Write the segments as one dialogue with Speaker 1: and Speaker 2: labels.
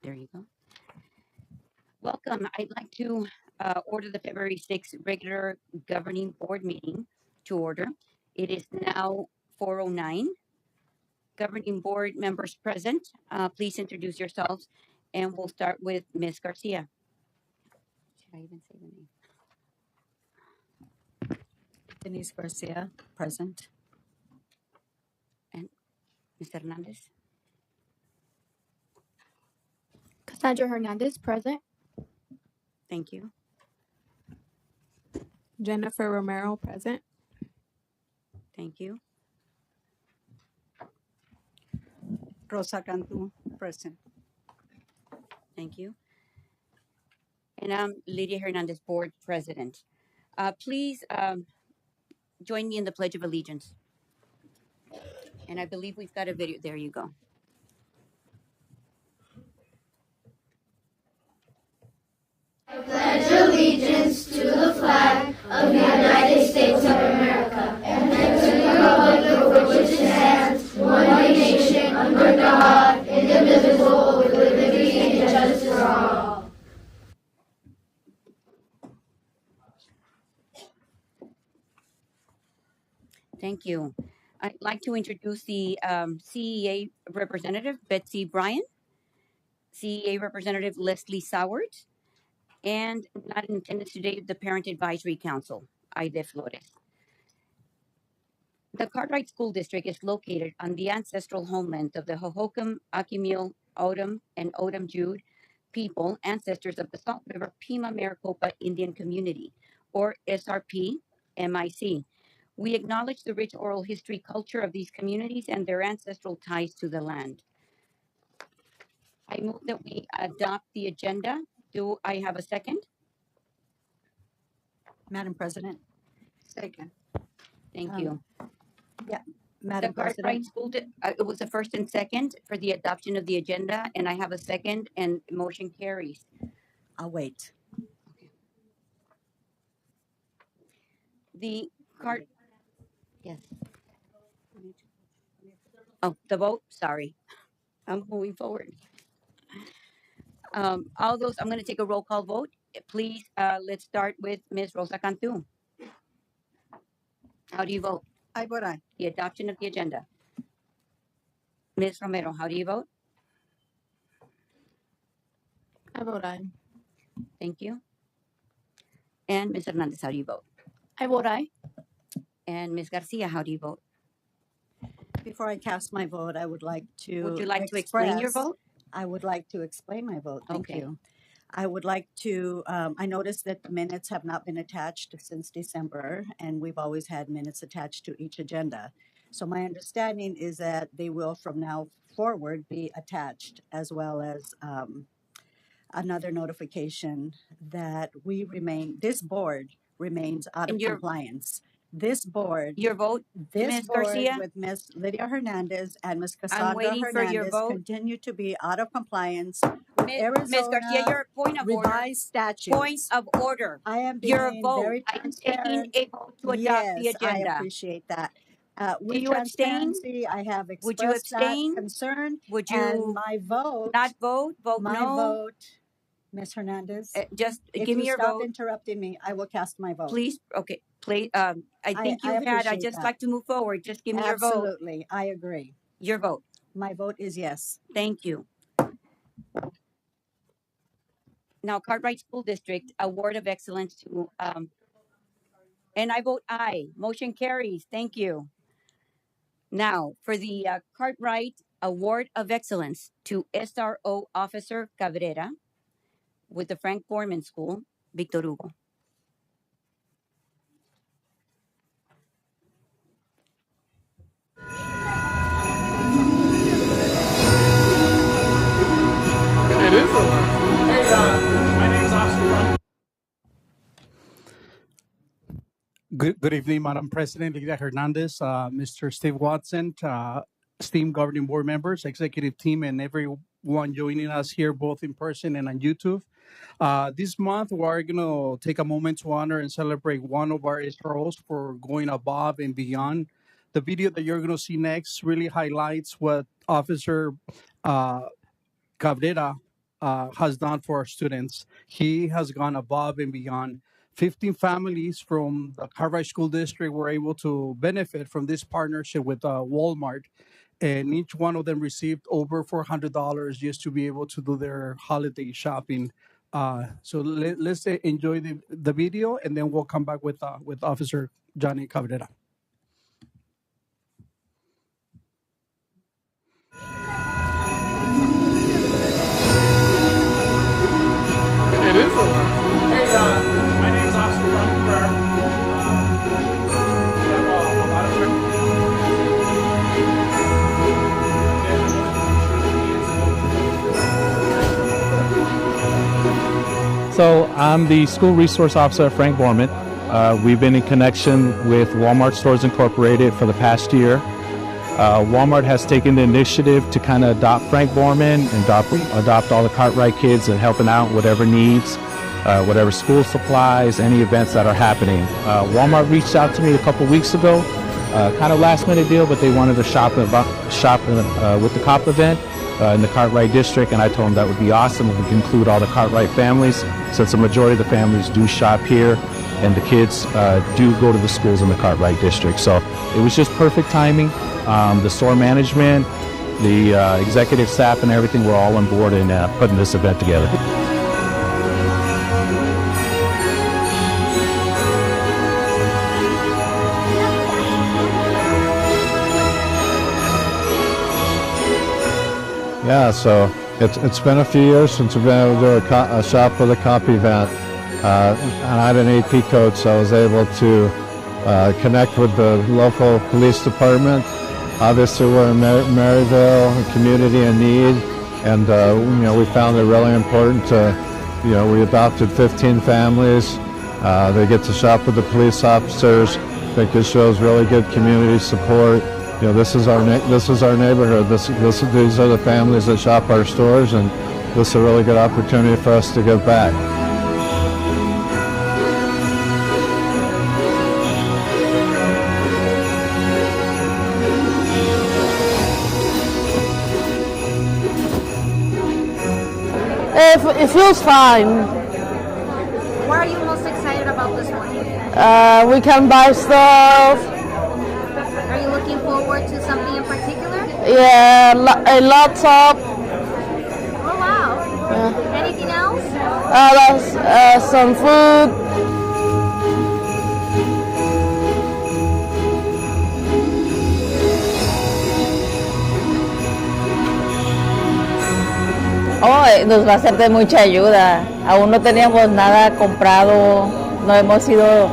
Speaker 1: There you go. Welcome. I'd like to order the February 6th regular governing board meeting to order. It is now 4:09. Governing board members present, please introduce yourselves, and we'll start with Ms. Garcia. Should I even say the name?
Speaker 2: Denise Garcia, present.
Speaker 1: And Mr. Hernandez?
Speaker 3: Cassandra Hernandez, present.
Speaker 1: Thank you.
Speaker 3: Jennifer Romero, present.
Speaker 1: Thank you.
Speaker 2: Rosa Cantu, present.
Speaker 1: Thank you. And I'm Lydia Hernandez, board president. Please join me in the Pledge of Allegiance. And I believe we've got a video. There you go.
Speaker 4: I pledge allegiance to the flag of the United States of America and to the republic for which it stands, one nation, under God, indivisible, with liberty and justice for all.
Speaker 1: Thank you. I'd like to introduce the CEA representative, Betsy Bryan, CEA representative, Leslie Soward, and not in attendance today, the Parent Advisory Council, Aide Flores. The Cartwright School District is located on the ancestral homeland of the Hohokam, Akimil, Odom, and Odom Jude people, ancestors of the Salt River Pima Maricopa Indian Community, or SRP MIC. We acknowledge the rich oral history culture of these communities and their ancestral ties to the land. I move that we adopt the agenda. Do I have a second?
Speaker 2: Madam President. Second.
Speaker 1: Thank you.
Speaker 2: Madam
Speaker 1: The Cartwright
Speaker 2: President.
Speaker 1: School, it was the first and second for the adoption of the agenda, and I have a second, and motion carries.
Speaker 2: I'll wait.
Speaker 1: The cart, yes. Oh, the vote, sorry. I'm moving forward. All those, I'm going to take a roll call vote. Please, let's start with Ms. Rosa Cantu. How do you vote?
Speaker 2: I vote aye.
Speaker 1: The adoption of the agenda. Ms. Romero, how do you vote?
Speaker 3: I vote aye.
Speaker 1: Thank you. And Ms. Hernandez, how do you vote?
Speaker 3: I vote aye.
Speaker 1: And Ms. Garcia, how do you vote?
Speaker 2: Before I cast my vote, I would like to
Speaker 1: Would you like to explain your vote?
Speaker 2: I would like to explain my vote. Thank
Speaker 1: Okay.
Speaker 2: you. I would like to, I noticed that the minutes have not been attached since December, and we've always had minutes attached to each agenda. So my understanding is that they will from now forward be attached, as well as another notification that this board remains out of
Speaker 1: And your-
Speaker 2: compliance. This board,
Speaker 1: Your vote, Ms.
Speaker 2: board
Speaker 1: Garcia?
Speaker 2: with Ms. Lydia Hernandez and Ms.
Speaker 1: I'm
Speaker 2: Cassandra
Speaker 1: waiting for your
Speaker 2: Hernandez
Speaker 1: vote.
Speaker 2: continue to be out of compliance with
Speaker 1: Ms.
Speaker 2: Arizona
Speaker 1: Garcia, your point of order.
Speaker 2: revised statutes.
Speaker 1: Point of order.
Speaker 2: I am
Speaker 1: Your
Speaker 2: being
Speaker 1: vote.
Speaker 2: very
Speaker 1: I am taking
Speaker 2: transparent.
Speaker 1: a vote to adopt the
Speaker 2: Yes, I
Speaker 1: agenda.
Speaker 2: appreciate that. With
Speaker 1: you abstain?
Speaker 2: transparency, I have
Speaker 1: Would you
Speaker 2: expressed that
Speaker 1: abstain?
Speaker 2: concern,
Speaker 1: Would
Speaker 2: and
Speaker 1: you
Speaker 2: my vote,
Speaker 1: not vote? Vote
Speaker 2: my
Speaker 1: no?
Speaker 2: vote, Ms. Hernandez,
Speaker 1: Just
Speaker 2: if
Speaker 1: give me
Speaker 2: you
Speaker 1: your
Speaker 2: stop
Speaker 1: vote.
Speaker 2: interrupting me, I will cast my vote.
Speaker 1: Please, okay, please, I think
Speaker 2: I
Speaker 1: you've had, I
Speaker 2: appreciate
Speaker 1: just
Speaker 2: that.
Speaker 1: like to move forward. Just give me your vote.
Speaker 2: Absolutely, I agree.
Speaker 1: Your vote.
Speaker 2: My vote is yes.
Speaker 1: Thank you. Now, Cartwright School District, Award of Excellence to, and I vote aye. Motion carries. Thank you. Now, for the Cartwright Award of Excellence to SRO Officer Cabrera with the Frank Borman School, Victor Hugo.
Speaker 5: It is a lot. Hey, my name is Oscar. Good evening, Madam President, Lydia Hernandez, Mr. Steve Watson, esteemed governing board members, executive team, and everyone joining us here, both in person and on YouTube. This month, we're going to take a moment to honor and celebrate one of our SROs for going above and beyond. The video that you're going to see next really highlights what Officer Cabrera has done for our students. He has gone above and beyond. 15 families from the Cartwright School District were able to benefit from this partnership with Walmart, and each one of them received over $400 just to be able to do their holiday shopping. So let's enjoy the video, and then we'll come back with Officer Johnny Cabrera.
Speaker 6: It is a lot. Hey, my name is Officer Ron Cabrera. So I'm the school resource officer at Frank Borman. We've been in connection with Walmart Stores Incorporated for the past year. Walmart has taken the initiative to kind of adopt Frank Borman and adopt all the Cartwright kids and helping out whatever needs, whatever school supplies, any events that are happening. Walmart reached out to me a couple weeks ago, kind of last minute deal, but they wanted to shop with the COP event in the Cartwright district, and I told them that would be awesome if we could include all the Cartwright families, since the majority of the families do shop here and the kids do go to the schools in the Cartwright district. So it was just perfect timing. The store management, the executive staff and everything were all on board in putting this event together. Yeah, so it's been a few years since we've been able to do a shop for the COP event. And I had an AP coach, so I was able to connect with the local police department. Obviously, we're in Maryville, a community in need, and we found it really important to, we adopted 15 families. They get to shop with the police officers. I think this shows really good community support. This is our neighborhood. These are the families that shop our stores, and this is a really good opportunity for us to give back.
Speaker 7: It feels fine.
Speaker 8: What are you most excited about this one?
Speaker 7: We can buy stuff.
Speaker 8: Are you looking forward to something in particular?
Speaker 7: Yeah, a laptop.
Speaker 8: Oh wow. Anything else?
Speaker 7: Some food.
Speaker 9: Nos va a ser de mucha ayuda. Aún no teníamos nada comprado, no hemos ido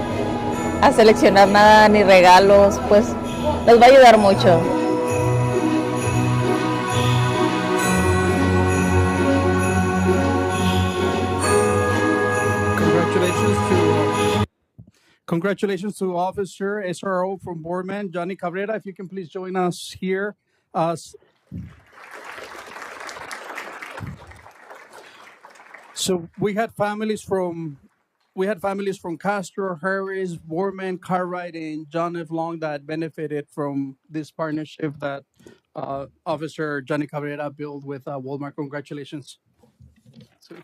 Speaker 9: a seleccionar nada ni regalos, pues nos va a ayudar mucho.
Speaker 5: Congratulations to Officer SRO from Boardman, Johnny Cabrera. If you can please join us here. So we had families from Castro, Harris, Boardman, Cartwright, and John F. Long that benefited from this partnership that Officer Johnny Cabrera built with Walmart. Congratulations. So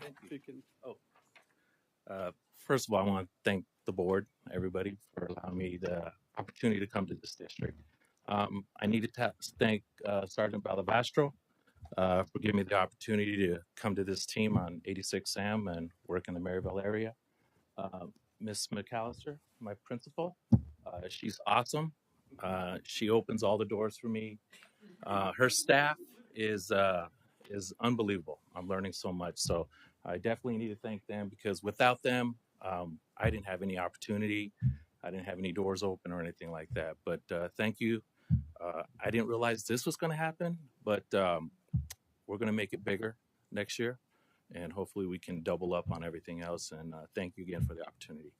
Speaker 10: First of all, I want to thank the board, everybody, for allowing me the opportunity to come to this district. I need to thank Sergeant Balavastro for giving me the opportunity to come to this team on 86 Sam and work in the Maryville area. Miss McAllister, my principal, she's awesome. She opens all the doors for me. Her staff is unbelievable. I'm learning so much. So I definitely need to thank them, because without them, I didn't have any opportunity. I didn't have any doors open or anything like that. But thank you. I didn't realize this was going to happen, but we're going to make it bigger next year, and hopefully we can double up on everything else. And thank you again for the opportunity.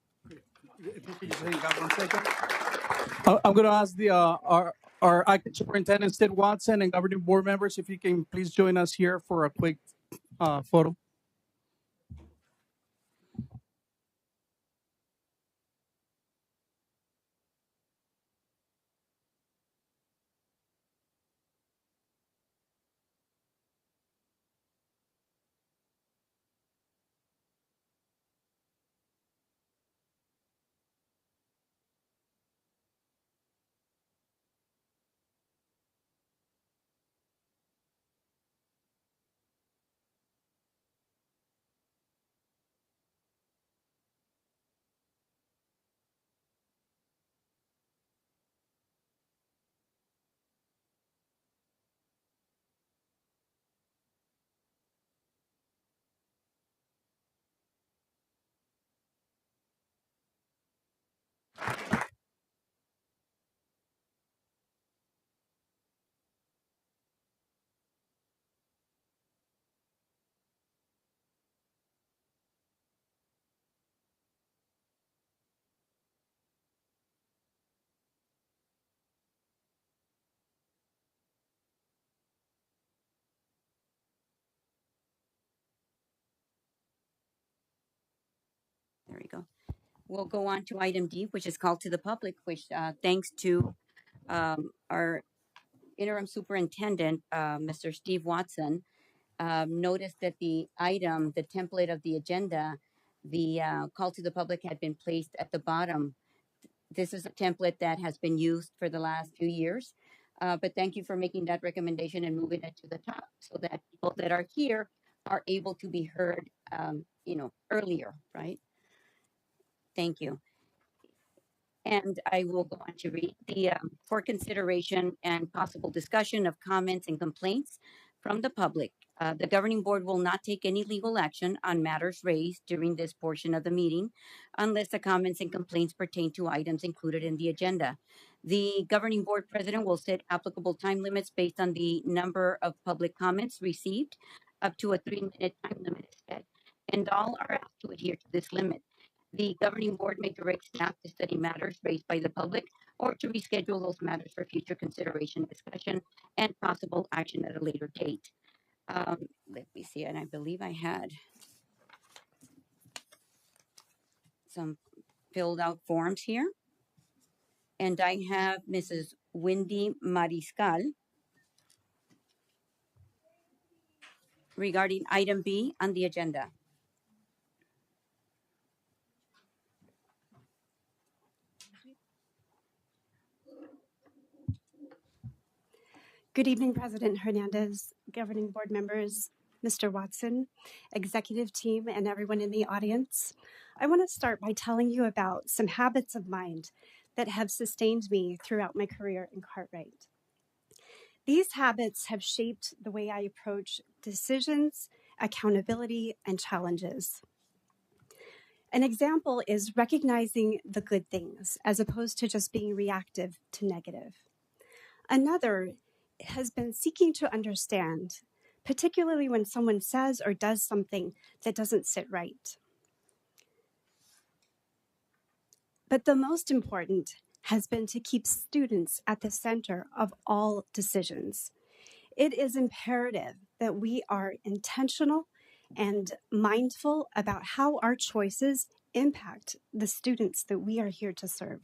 Speaker 5: if you could just hang out 1 second. I'm going to ask our acting superintendent, Steve Watson, and governing board members, if you can please join us here for a quick photo.
Speaker 1: we go. We'll go on to item D, which is called to the public, which thanks to our interim superintendent, Mr. Steve Watson, noticed that the item, the template of the agenda, the call to the public had been placed at the bottom. This is a template that has been used for the last few years. But thank you for making that recommendation and moving it to the top so that people that are here are able to be heard, earlier, right? Thank you. And I will go on to read the for consideration and possible discussion of comments and complaints from the public. The governing board will not take any legal action on matters raised during this portion of the meeting unless the comments and complaints pertain to items included in the agenda. The governing board president will set applicable time limits based on the number of public comments received. Up to a 3-minute time limit is set, and all are asked to adhere to this limit. The governing board may direct staff to study matters raised by the public or to reschedule those matters for future consideration, discussion, and possible action at a later date. Let me see, and I believe I had some filled out forms here. And I have Mrs. Wendy Mariscal regarding item B on the agenda.
Speaker 11: Good evening, President Hernandez, governing board members, Mr. Watson, executive team, and everyone in the audience. I want to start by telling you about some habits of mind that have sustained me throughout my career in Cartwright. These habits have shaped the way I approach decisions, accountability, and challenges. An example is recognizing the good things as opposed to just being reactive to negative. Another has been seeking to understand, particularly when someone says or does something that doesn't sit right. But the most important has been to keep students at the center of all decisions. It is imperative that we are intentional and mindful about how our choices impact the students that we are here to serve.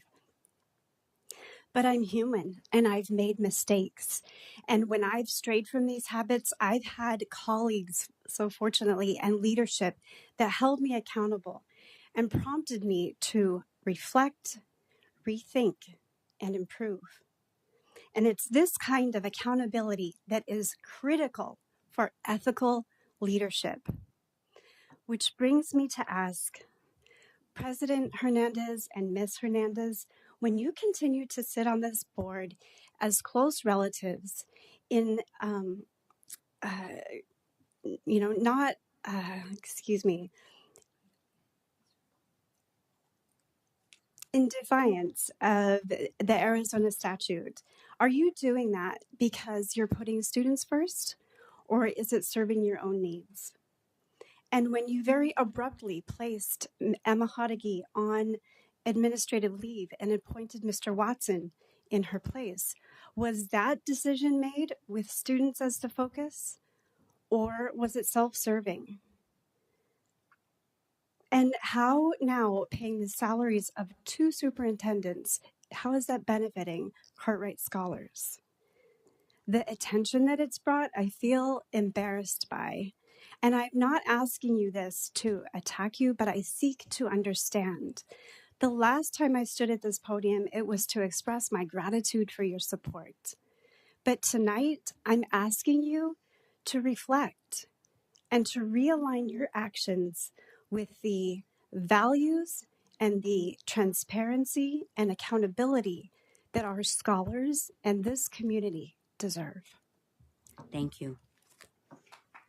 Speaker 11: But I'm human and I've made mistakes. And when I've strayed from these habits, I've had colleagues, so fortunately, and leadership that held me accountable and prompted me to reflect, rethink, and improve. And it's this kind of accountability that is critical for ethical leadership. Which brings me to ask, President Hernandez and Ms. Hernandez, when you continue to sit on this board as close relatives in, in defiance of the Arizona statute, are you doing that because you're putting students first, or is it serving your own needs? And when you very abruptly placed Emma Hodeggy on administrative leave and appointed Mr. Watson in her place, was that decision made with students as the focus, or was it self-serving? And how now paying the salaries of 2 superintendents, how is that benefiting Cartwright scholars? The attention that it's brought, I feel embarrassed by. And I'm not asking you this to attack you, but I seek to understand. The last time I stood at this podium, it was to express my gratitude for your support. But tonight, I'm asking you to reflect and to realign your actions with the values and the transparency and accountability that our scholars and this community deserve.
Speaker 1: Thank you.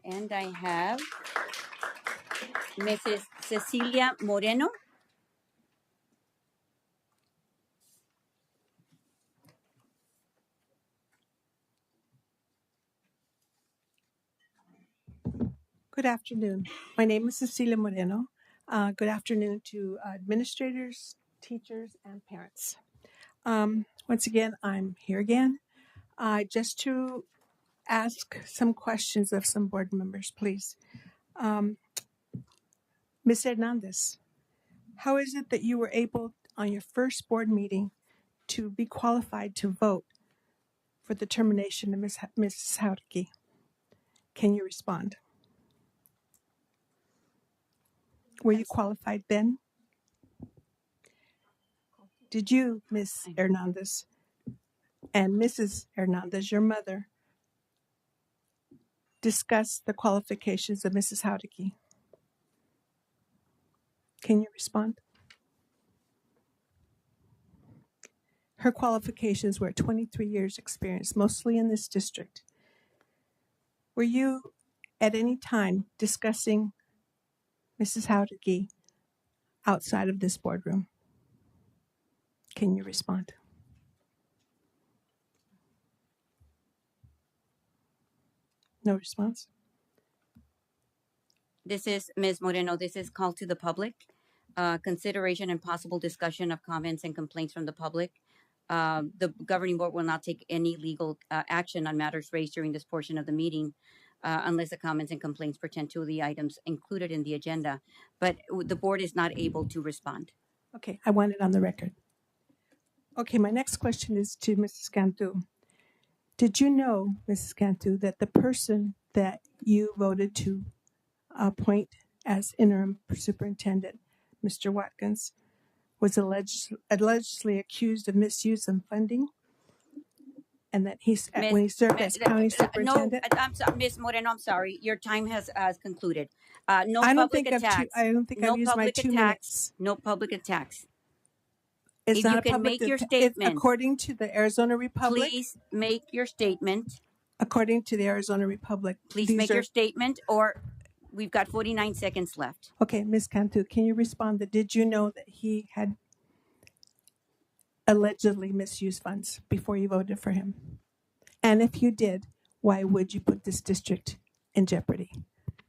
Speaker 1: And I have Mrs. Cecilia Moreno.
Speaker 12: Good afternoon. My name is Cecilia Moreno. Good afternoon to administrators, teachers, and parents. Once again, I'm here again just to ask some questions of some board members, please. Ms. Hernandez, How is it that you were able on your first board meeting to be qualified to vote for the termination of Mrs. Howdicky? Can you respond? Were you qualified then? Did you, Ms. Hernandez, and Mrs. Hernandez, your mother, discuss the qualifications of Mrs. Howdicky? Can you respond? Her qualifications were 23 years experience, mostly in this district. Were you at any time discussing Mrs. Howdicky outside of this boardroom? Can you respond? No response?
Speaker 1: This is Ms. Moreno. This is called to the public. Consideration and possible discussion of comments and complaints from the public. The governing board will not take any legal action on matters raised during this portion of the meeting unless the comments and complaints pertain to the items included in the agenda. But the board is not able to respond.
Speaker 12: Okay, I want it on the record. Okay, my next question is to Mrs. Cantu. Did you know, Mrs. Cantu, that the person that you voted to appoint as interim superintendent, Mr. Watkins, was allegedly accused of misuse of funding, and that when he served as county superintendent?
Speaker 1: No, I'm sorry, Ms. Moreno, I'm sorry. Your time has concluded. No
Speaker 12: I don't
Speaker 1: public
Speaker 12: think
Speaker 1: attacks.
Speaker 12: I don't think
Speaker 1: No
Speaker 12: I've used my
Speaker 1: public
Speaker 12: 2
Speaker 1: attacks.
Speaker 12: minutes.
Speaker 1: No public attacks.
Speaker 12: It's
Speaker 1: If
Speaker 12: not
Speaker 1: you
Speaker 12: a
Speaker 1: can
Speaker 12: public
Speaker 1: make your
Speaker 12: atta-
Speaker 1: statement,
Speaker 12: according to the Arizona Republic.
Speaker 1: please make your statement.
Speaker 12: According to the Arizona Republic,
Speaker 1: Please make your statement, or we've got 49 seconds left.
Speaker 12: Okay, Ms. Cantu, can you respond? Did you know that he had allegedly misused funds before you voted for him? And if you did, why would you put this district in jeopardy?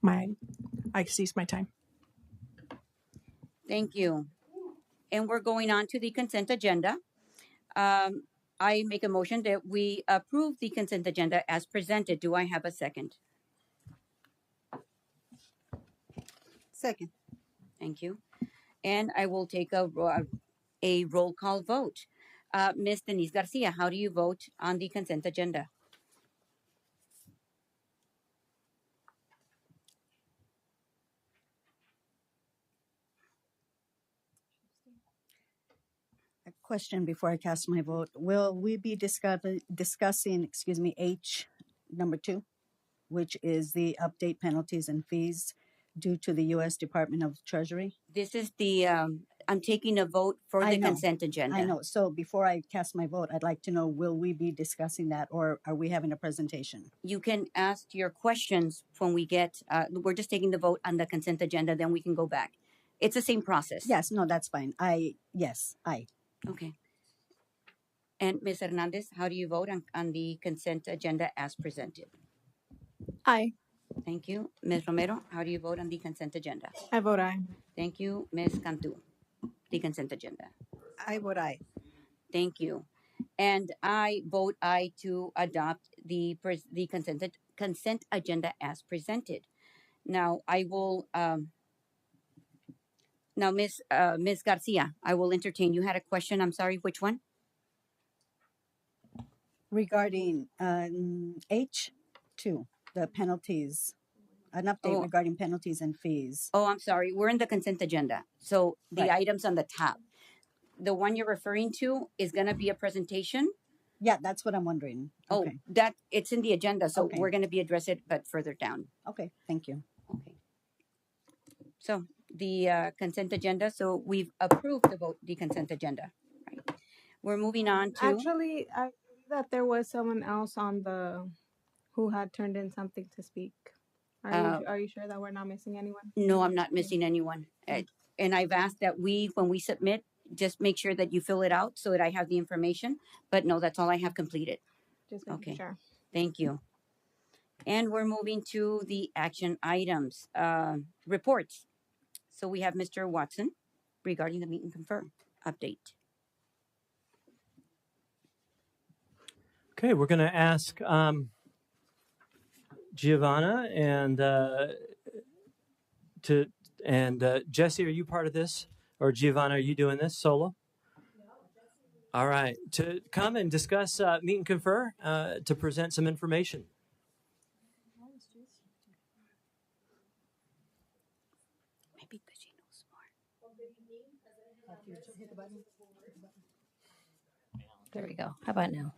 Speaker 12: I cease my time.
Speaker 1: Thank you. And we're going on to the consent agenda. I make a motion that we approve the consent agenda as presented. Do I have a second?
Speaker 2: Second.
Speaker 1: Thank you. And I will take a roll call vote. Ms. Denise Garcia, how do you vote on the consent agenda?
Speaker 2: A question before I cast my vote. Will we be discussing, H number 2, which is the update penalties and fees due to the U.S. Department of Treasury?
Speaker 1: This is the, I'm taking a vote for the consent agenda.
Speaker 2: I know. So before I cast my vote, I'd like to know, will we be discussing that, or are we having a presentation?
Speaker 1: You can ask your questions when we get, we're just taking the vote on the consent agenda, then we can go back. It's the same process.
Speaker 2: Yes, no, that's fine. Yes.
Speaker 1: Okay. And Ms. Hernandez, how do you vote on the consent agenda as presented?
Speaker 3: Aye.
Speaker 1: Thank you. Ms. Romero, how do you vote on the consent agenda?
Speaker 3: I vote aye.
Speaker 1: Thank you. Ms. Cantu, the consent agenda.
Speaker 2: I vote aye.
Speaker 1: Thank you. And I vote aye to adopt the consent agenda as presented. Now I will, now Ms. Garcia, I will entertain. You had a question. I'm sorry, which one?
Speaker 2: Regarding H2, the penalties, an update regarding penalties and fees.
Speaker 1: Oh, I'm sorry. We're in the consent agenda. So the
Speaker 2: Right.
Speaker 1: items on the top. The one you're referring to is going to be a presentation.
Speaker 2: Yeah, that's what I'm wondering.
Speaker 1: Oh,
Speaker 2: Okay.
Speaker 1: that it's in the agenda. So
Speaker 2: Okay.
Speaker 1: we're going to be addressing it, but further down.
Speaker 2: Okay, thank you.
Speaker 1: Okay. So the consent agenda. So we've approved the consent agenda. Right. We're moving on to.
Speaker 3: Actually, I believe that there was someone else on who had turned in something to speak. Are you sure that we're not missing anyone?
Speaker 1: No, I'm not missing anyone. And I've asked that when we submit, just make sure that you fill it out so that I have the information. But no, that's all I have completed.
Speaker 3: Just
Speaker 1: Okay.
Speaker 3: Sure.
Speaker 1: Thank you. And we're moving to the action items, reports. So we have Mr. Watson regarding the meet and confer update.
Speaker 13: Okay, we're going to ask Giovanna and Jesse, are you part of this? Or Giovanna, are you doing this solo? All right, to come and discuss, meet and confer, to present some information.
Speaker 1: Maybe because she knows more.
Speaker 14: There we go. How about now?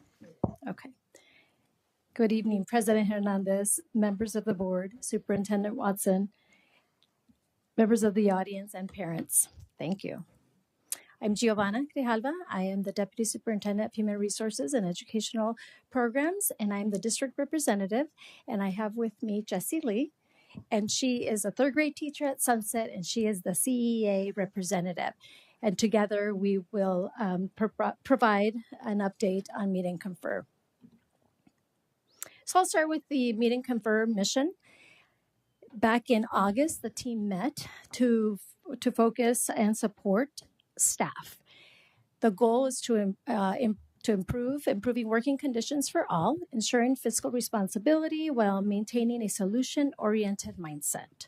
Speaker 14: Okay. Good evening, President Hernandez, members of the board, Superintendent Watson, members of the audience, and parents. Thank you. I'm Giovanna Grijalva. I am the Deputy Superintendent of Human Resources and Educational Programs, and I'm the district representative. And I have with me Jessie Lee, and she is a third grade teacher at Sunset, and she is the CEA representative. And together we will provide an update on Meet and Confer. So I'll start with the Meet and Confer mission. Back in August, the team met to focus and support staff. The goal is to improving working conditions for all, ensuring fiscal responsibility while maintaining a solution-oriented mindset.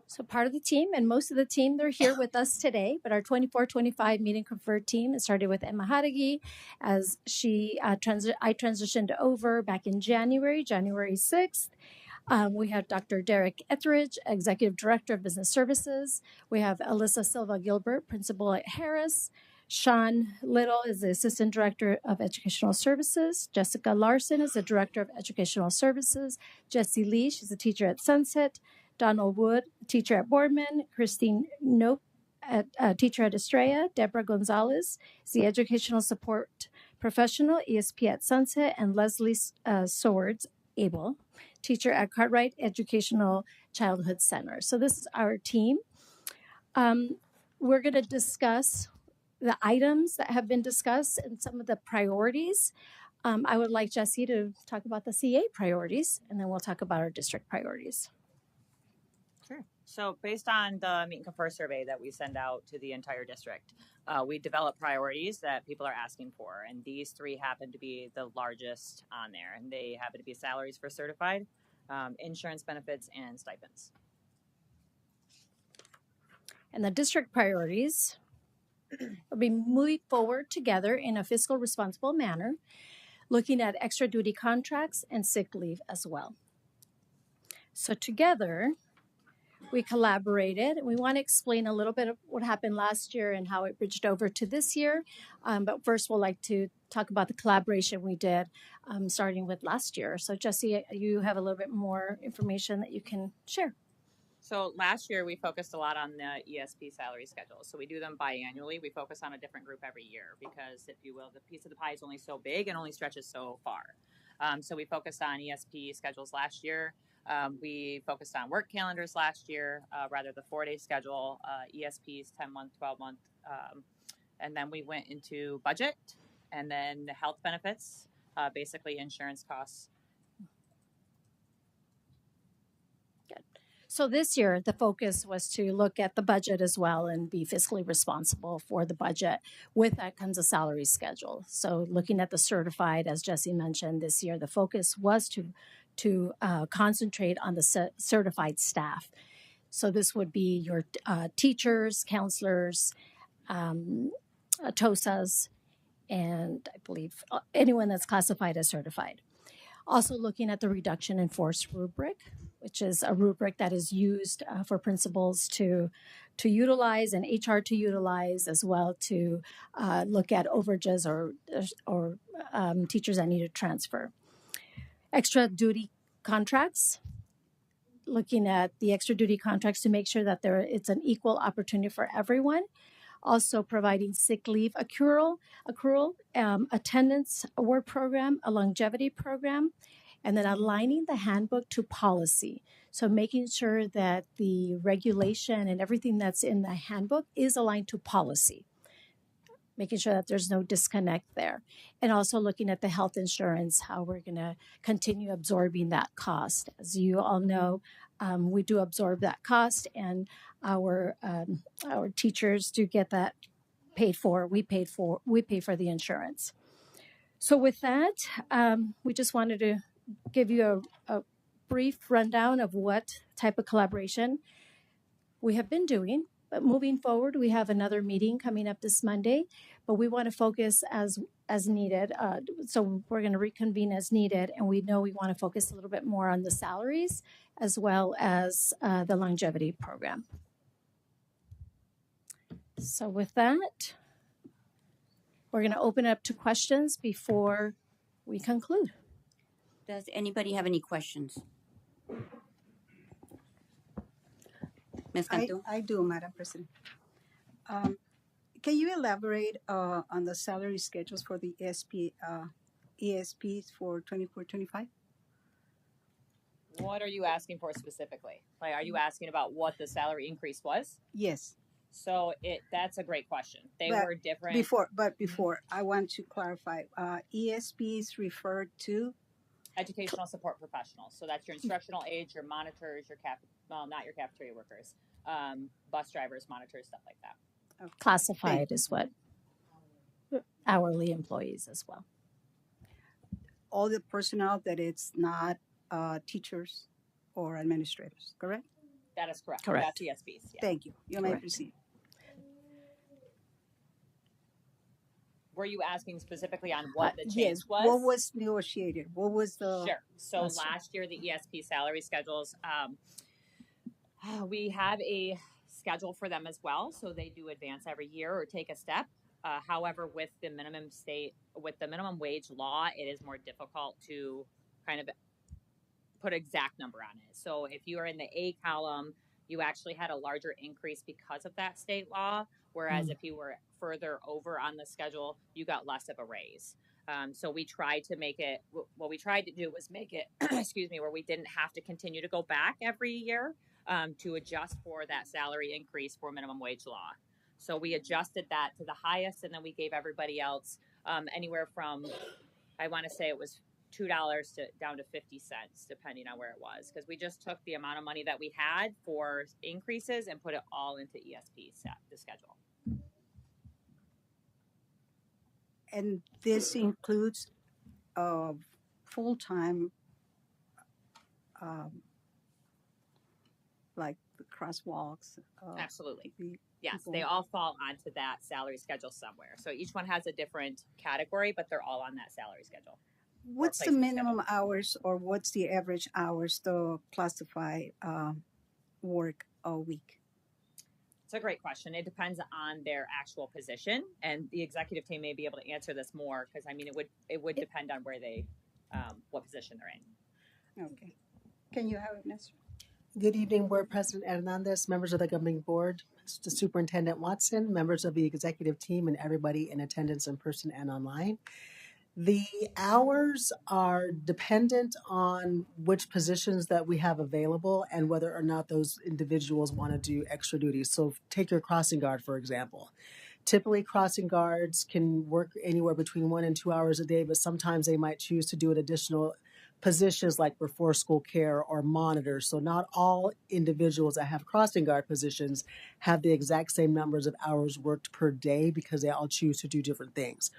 Speaker 14: So part of the team, and most of the team, they're here with us today, but our 24-25 Meet and Confer team, it started with Emma Hadagi as I transitioned over back in January 6th. We have Dr. Derek Etheridge, Executive Director of Business Services. We have Alyssa Silva Gilbert, Principal at Harris. Sean Little is the Assistant Director of Educational Services. Jessica Larson is the Director of Educational Services. Jessie Lee, she's a teacher at Sunset. Donald Wood, teacher at Boardman. Christine Nope, teacher at Estrella. Deborah Gonzalez is the Educational Support Professional, ESP at Sunset. And Leslie Swords Abel, teacher at Cartwright Educational Childhood Center. So this is our team. We're going to discuss the items that have been discussed and some of the priorities. I would like Jessie to talk about the CA priorities, and then we'll talk about our district priorities.
Speaker 15: Sure. So based on the Meet and Confer survey that we send out to the entire district, we develop priorities that people are asking for. And these three happen to be the largest on there. And they happen to be salaries for certified, insurance benefits, and stipends.
Speaker 14: And the district priorities will be moving forward together in a fiscal responsible manner, looking at extra duty contracts and sick leave as well. So together, we collaborated. We want to explain a little bit of what happened last year and how it bridged over to this year. But first, we'd like to talk about the collaboration we did starting with last year. So Jessie, you have a little bit more information that you can share.
Speaker 15: So last year, we focused a lot on the ESP salary schedules. So we do them biannually. We focus on a different group every year because, if you will, the piece of the pie is only so big and only stretches so far. So we focused on ESP schedules last year. We focused on work calendars last year, rather the 4-day schedule, ESPs, 10-month, 12-month. And then we went into budget and then the health benefits, basically insurance costs.
Speaker 14: Good. So this year, the focus was to look at the budget as well and be fiscally responsible for the budget. With that comes a salary schedule. So looking at the certified, as Jessie mentioned, this year, the focus was to concentrate on the certified staff. So this would be your teachers, counselors, TOSAs, and I believe anyone that's classified as certified. Also looking at the reduction in force rubric, which is a rubric that is used for principals to utilize and HR to utilize, as well to look at overages or teachers that need to transfer. Extra duty contracts, looking at the extra duty contracts to make sure that it's an equal opportunity for everyone. Also providing sick leave accrual, attendance award program, a longevity program, and then aligning the handbook to policy. So making sure that the regulation and everything that's in the handbook is aligned to policy. Making sure that there's no disconnect there. And also looking at the health insurance, how we're going to continue absorbing that cost. As you all know, we do absorb that cost, and our teachers do get that paid for. We pay for the insurance. So with that, we just wanted to give you a brief rundown of what type of collaboration. we have been doing. But moving forward, we have another meeting coming up this Monday, but we want to focus as needed. So we're going to reconvene as needed, and we know we want to focus a little bit more on the salaries as well as the longevity program. So with that, we're going to open it up to questions before we conclude.
Speaker 1: Does anybody have any questions? Ms. Cantu?
Speaker 16: I do, Madam President. Can you elaborate on the salary schedules for the ESPs for 24-25?
Speaker 15: What are you asking for specifically? Like, are you asking about what the salary increase was?
Speaker 16: Yes.
Speaker 15: So that's a great question. They were different.
Speaker 16: Before, I want to clarify. ESPs referred to?
Speaker 15: Educational support professionals. So that's your instructional aides, your monitors, not your cafeteria workers, bus drivers, monitors, stuff like that.
Speaker 16: Okay.
Speaker 14: Classified is what hourly employees as well.
Speaker 16: All the personnel that it's not teachers or administrators, correct?
Speaker 15: That is correct.
Speaker 14: Correct.
Speaker 15: That's ESPs. Yeah.
Speaker 16: Thank you. You may proceed.
Speaker 15: Were you asking specifically on what the change
Speaker 16: yes.
Speaker 15: was?
Speaker 16: What was negotiated? What was the...
Speaker 15: Sure. So last year, the ESP salary schedules, we have a schedule for them as well. So they do advance every year or take a step. However, with the minimum wage law, it is more difficult to kind of put exact number on it. So if you are in the A column, you actually had a larger increase because of that state law. Whereas if you were further over on the schedule, you got less of a raise. So we tried to make it, what we tried to do was make it, excuse me, where we didn't have to continue to go back every year to adjust for that salary increase for minimum wage law. So we adjusted that to the highest, and then we gave everybody else anywhere from, I want to say it was $2 down to 50 cents, depending on where it was, because we just took the amount of money that we had for increases and put it all into ESP the schedule.
Speaker 16: And this includes full-time, like the crosswalks.
Speaker 15: Absolutely. Yes, they all fall onto that salary schedule somewhere. So each one has a different category, but they're all on that salary schedule.
Speaker 16: What's the minimum hours, or what's the average hours to classify work a week?
Speaker 15: It's a great question. It depends on their actual position, and the executive team may be able to answer this more because I mean it would depend on where they what position they're in.
Speaker 16: Okay. Can you have it, Mr.?
Speaker 17: Good evening, Board President Hernandez, members of the governing board, the Superintendent Watson, members of the executive team, and everybody in attendance in person and online. The hours are dependent on which positions that we have available and whether or not those individuals want to do extra duties. So take your crossing guard, for example. Typically, crossing guards can work anywhere between 1 and 2 hours a day, but sometimes they might choose to do an additional positions like before school care or monitors. So not all individuals that have crossing guard positions have the exact same numbers of hours worked per day because they all choose to do different things.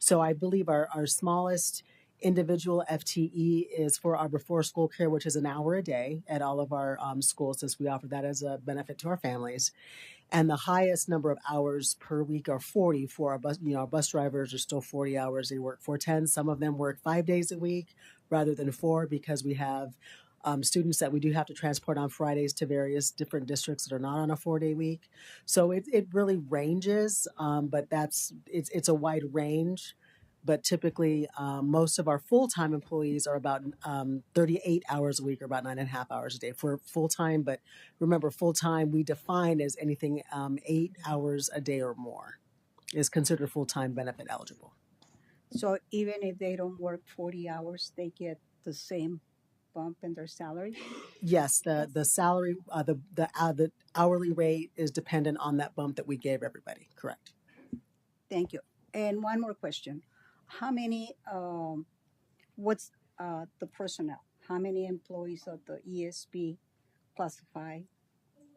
Speaker 17: So I believe our smallest individual FTE is for our before school care, which is an hour a day at all of our schools, since we offer that as a benefit to our families. And the highest number of hours per week are 40 for our bus. Our bus drivers are still 40 hours. They work 410. Some of them work 5 days a week rather than 4 because we have students that we do have to transport on Fridays to various different districts that are not on a 4-day week. So it really ranges, but it's a wide range. But typically, most of our full-time employees are about 38 hours a week, or about 9.5 hours a day for full-time. But remember, full-time we define as anything 8 hours a day or more is considered full-time benefit eligible.
Speaker 16: So even if they don't work 40 hours, they get the same bump in their salary?
Speaker 17: Yes, the salary, the hourly rate is dependent on that bump that we gave everybody. Correct.
Speaker 16: Thank you. And one more question. How many, what's the personnel? How many employees of the ESP classify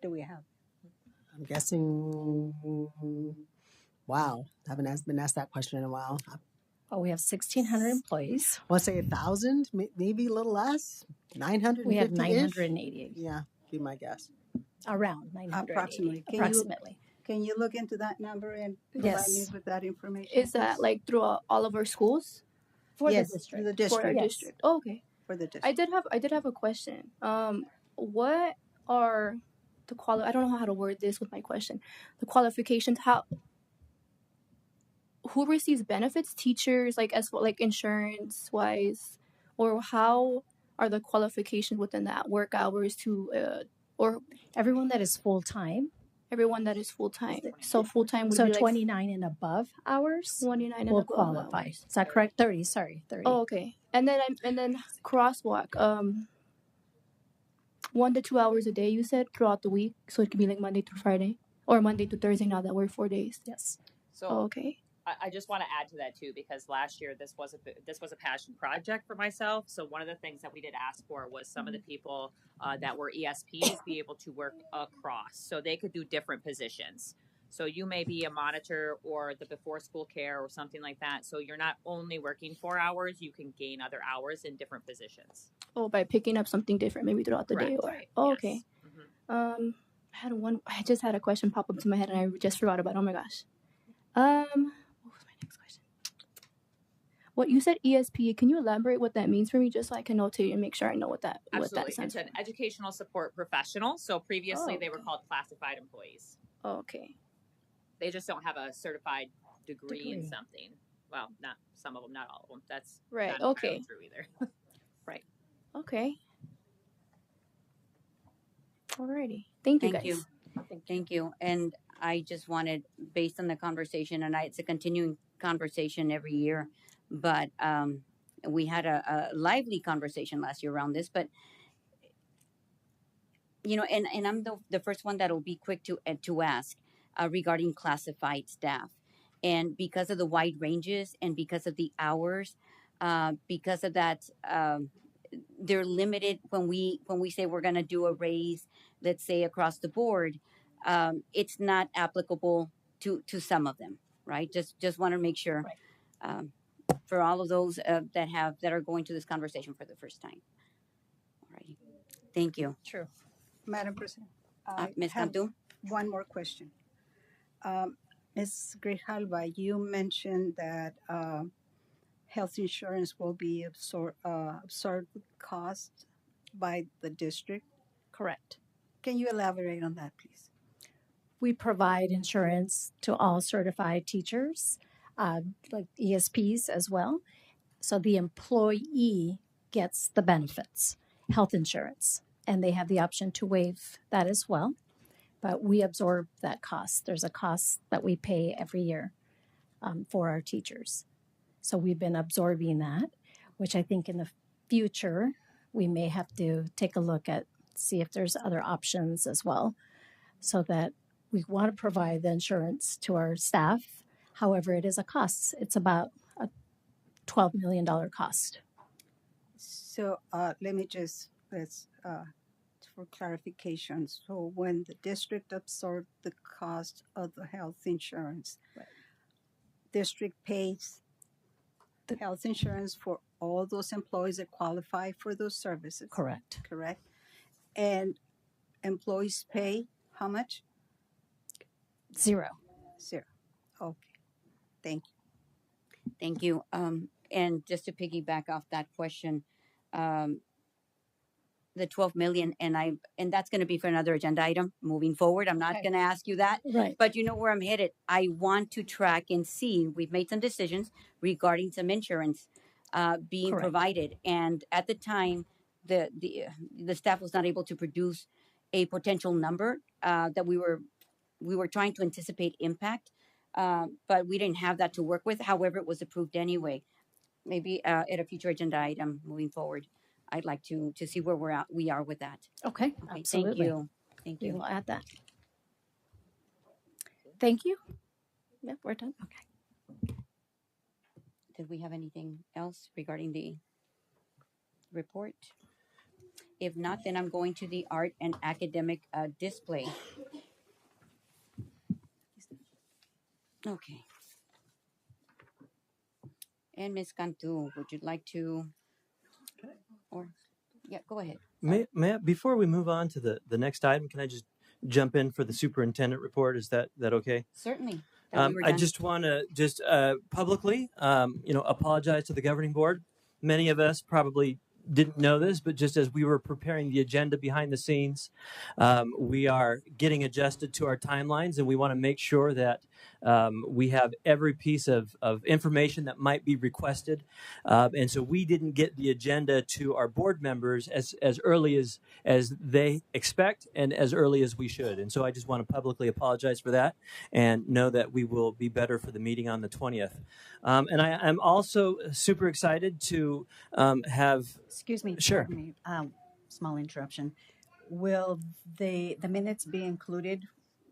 Speaker 16: do we have?
Speaker 17: I'm guessing, wow, I haven't been asked that question in a while.
Speaker 14: Oh, we have 1,600 employees.
Speaker 17: I want to say 1,000, maybe a little less, 950.
Speaker 14: We have 988.
Speaker 17: Yeah, be my guess.
Speaker 14: Around 980,
Speaker 16: approximately?
Speaker 14: approximately.
Speaker 16: Can you look into that number and provide me
Speaker 14: Yes.
Speaker 16: with that information?
Speaker 18: Is that
Speaker 16: please?
Speaker 18: like through all of our schools?
Speaker 14: For
Speaker 16: Yes,
Speaker 14: the district.
Speaker 16: the
Speaker 18: For
Speaker 16: district.
Speaker 18: our
Speaker 14: Yes.
Speaker 18: district. Oh, okay.
Speaker 16: For the district.
Speaker 18: I did have a question. What are the I don't know how to word this with my question. The qualifications, who receives benefits? Teachers, like as well, like insurance wise, or how are the qualifications within that work hours to or
Speaker 14: Everyone that is full time.
Speaker 18: everyone that is full time? So full time would
Speaker 14: So
Speaker 18: be like
Speaker 14: 29 and above hours
Speaker 18: 29 and
Speaker 14: will
Speaker 18: above
Speaker 14: qualify.
Speaker 18: hours.
Speaker 14: Is that correct? 30. Sorry, 30.
Speaker 18: Oh, okay. And then crosswalk. 1 to 2 hours a day. You said throughout the week, so it could be like Monday through Friday or Monday to Thursday. Now that we're 4 days.
Speaker 14: Yes.
Speaker 15: So
Speaker 18: Oh, okay.
Speaker 15: I just want to add to that too, because last year this was a passion project for myself. So one of the things that we did ask for was some of the people that were ESPs be able to work across, so they could do different positions. So you may be a monitor or the before school care or something like that. So you're not only working 4 hours, you can gain other hours in different positions.
Speaker 18: Oh, by picking up something different maybe throughout the day. Or
Speaker 15: Right.
Speaker 18: oh,
Speaker 15: Yes.
Speaker 18: okay. I just had a question pop up to my head and I just forgot about it. Oh my gosh. What was my next question? What you said ESP, can you elaborate what that means for me, just so I can notate and make sure I know what that
Speaker 15: Absolutely.
Speaker 18: stands
Speaker 15: It's
Speaker 18: for?
Speaker 15: an educational support professional. So previously they were
Speaker 18: okay.
Speaker 15: called classified employees.
Speaker 18: Oh, okay.
Speaker 15: They just don't have a certified degree in
Speaker 14: Degree.
Speaker 15: something. Well, not some of them, not all of them. That's
Speaker 18: Right.
Speaker 15: not entirely
Speaker 18: Okay.
Speaker 15: true either.
Speaker 18: Right. Okay. Alrighty. Thank you,
Speaker 1: Thank
Speaker 18: guys.
Speaker 1: you. Thank you. And I just wanted, based on the conversation, and it's a continuing conversation every year, but we had a lively conversation last year around this. But and I'm the first one that'll be quick to ask regarding classified staff, and because of the wide ranges and because of the hours, because of that. They're limited when we say we're going to do a raise, let's say across the board. It's not applicable to some of them, right? Just want to make sure for all of those that are going to this conversation for the first time. All righty, thank you.
Speaker 14: True.
Speaker 16: Madam President, I
Speaker 1: Ms.
Speaker 16: have
Speaker 1: Cantu?
Speaker 16: one more question. Ms. Grijalva, you mentioned that health insurance will be absorbed cost by the district.
Speaker 14: Correct.
Speaker 16: Can you elaborate on that, please?
Speaker 14: We provide insurance to all certified teachers, like ESPs as well. So the employee gets the benefits, health insurance, and they have the option to waive that as well. But we absorb that cost. There's a cost that we pay every year for our teachers. So we've been absorbing that, which I think in the future we may have to take a look at, see if there's other options as well, so that we want to provide the insurance to our staff. However, it is a cost. It's about a $12 million cost.
Speaker 16: So let's for clarification. So when the district absorbs the cost of the health insurance, district pays the health insurance for all those employees that qualify for those services.
Speaker 14: Correct.
Speaker 16: Correct. And employees pay how much?
Speaker 14: Zero.
Speaker 16: Okay. Thank you.
Speaker 1: Thank you. And just to piggyback off that question, the 12 million, and that's going to be for another agenda item moving forward. I'm not going to ask you that,
Speaker 14: Right.
Speaker 1: but you know where I'm headed. I want to track and see. We've made some decisions regarding some insurance being
Speaker 14: Correct.
Speaker 1: provided, and at the time, the staff was not able to produce a potential number that we were trying to anticipate impact, but we didn't have that to work with. However, it was approved anyway. Maybe at a future agenda item moving forward, I'd like to see where we are with that.
Speaker 14: Okay, absolutely.
Speaker 1: Thank
Speaker 14: We
Speaker 1: you.
Speaker 14: will add that. Thank you. Yep, we're done. Okay.
Speaker 1: Did we have anything else regarding the report? If not, then I'm going to the art and academic display. Okay. And Ms. Cantu, would you like to, or, yeah, go ahead.
Speaker 13: Before we move on to the next item, can I just jump in for the superintendent report. Is that okay?
Speaker 1: Certainly.
Speaker 13: I just want to publicly, apologize to the governing board. Many of us probably didn't know this, but just as we were preparing the agenda behind the scenes, we are getting adjusted to our timelines, and we want to make sure that we have every piece of information that might be requested. And so we didn't get the agenda to our board members as early as they expect and as early as we should. And so I just want to publicly apologize for that and know that we will be better for the meeting on the 20th. And I'm also super excited to have...
Speaker 2: Excuse me.
Speaker 13: Sure.
Speaker 2: Pardon me, small interruption. Will the minutes be included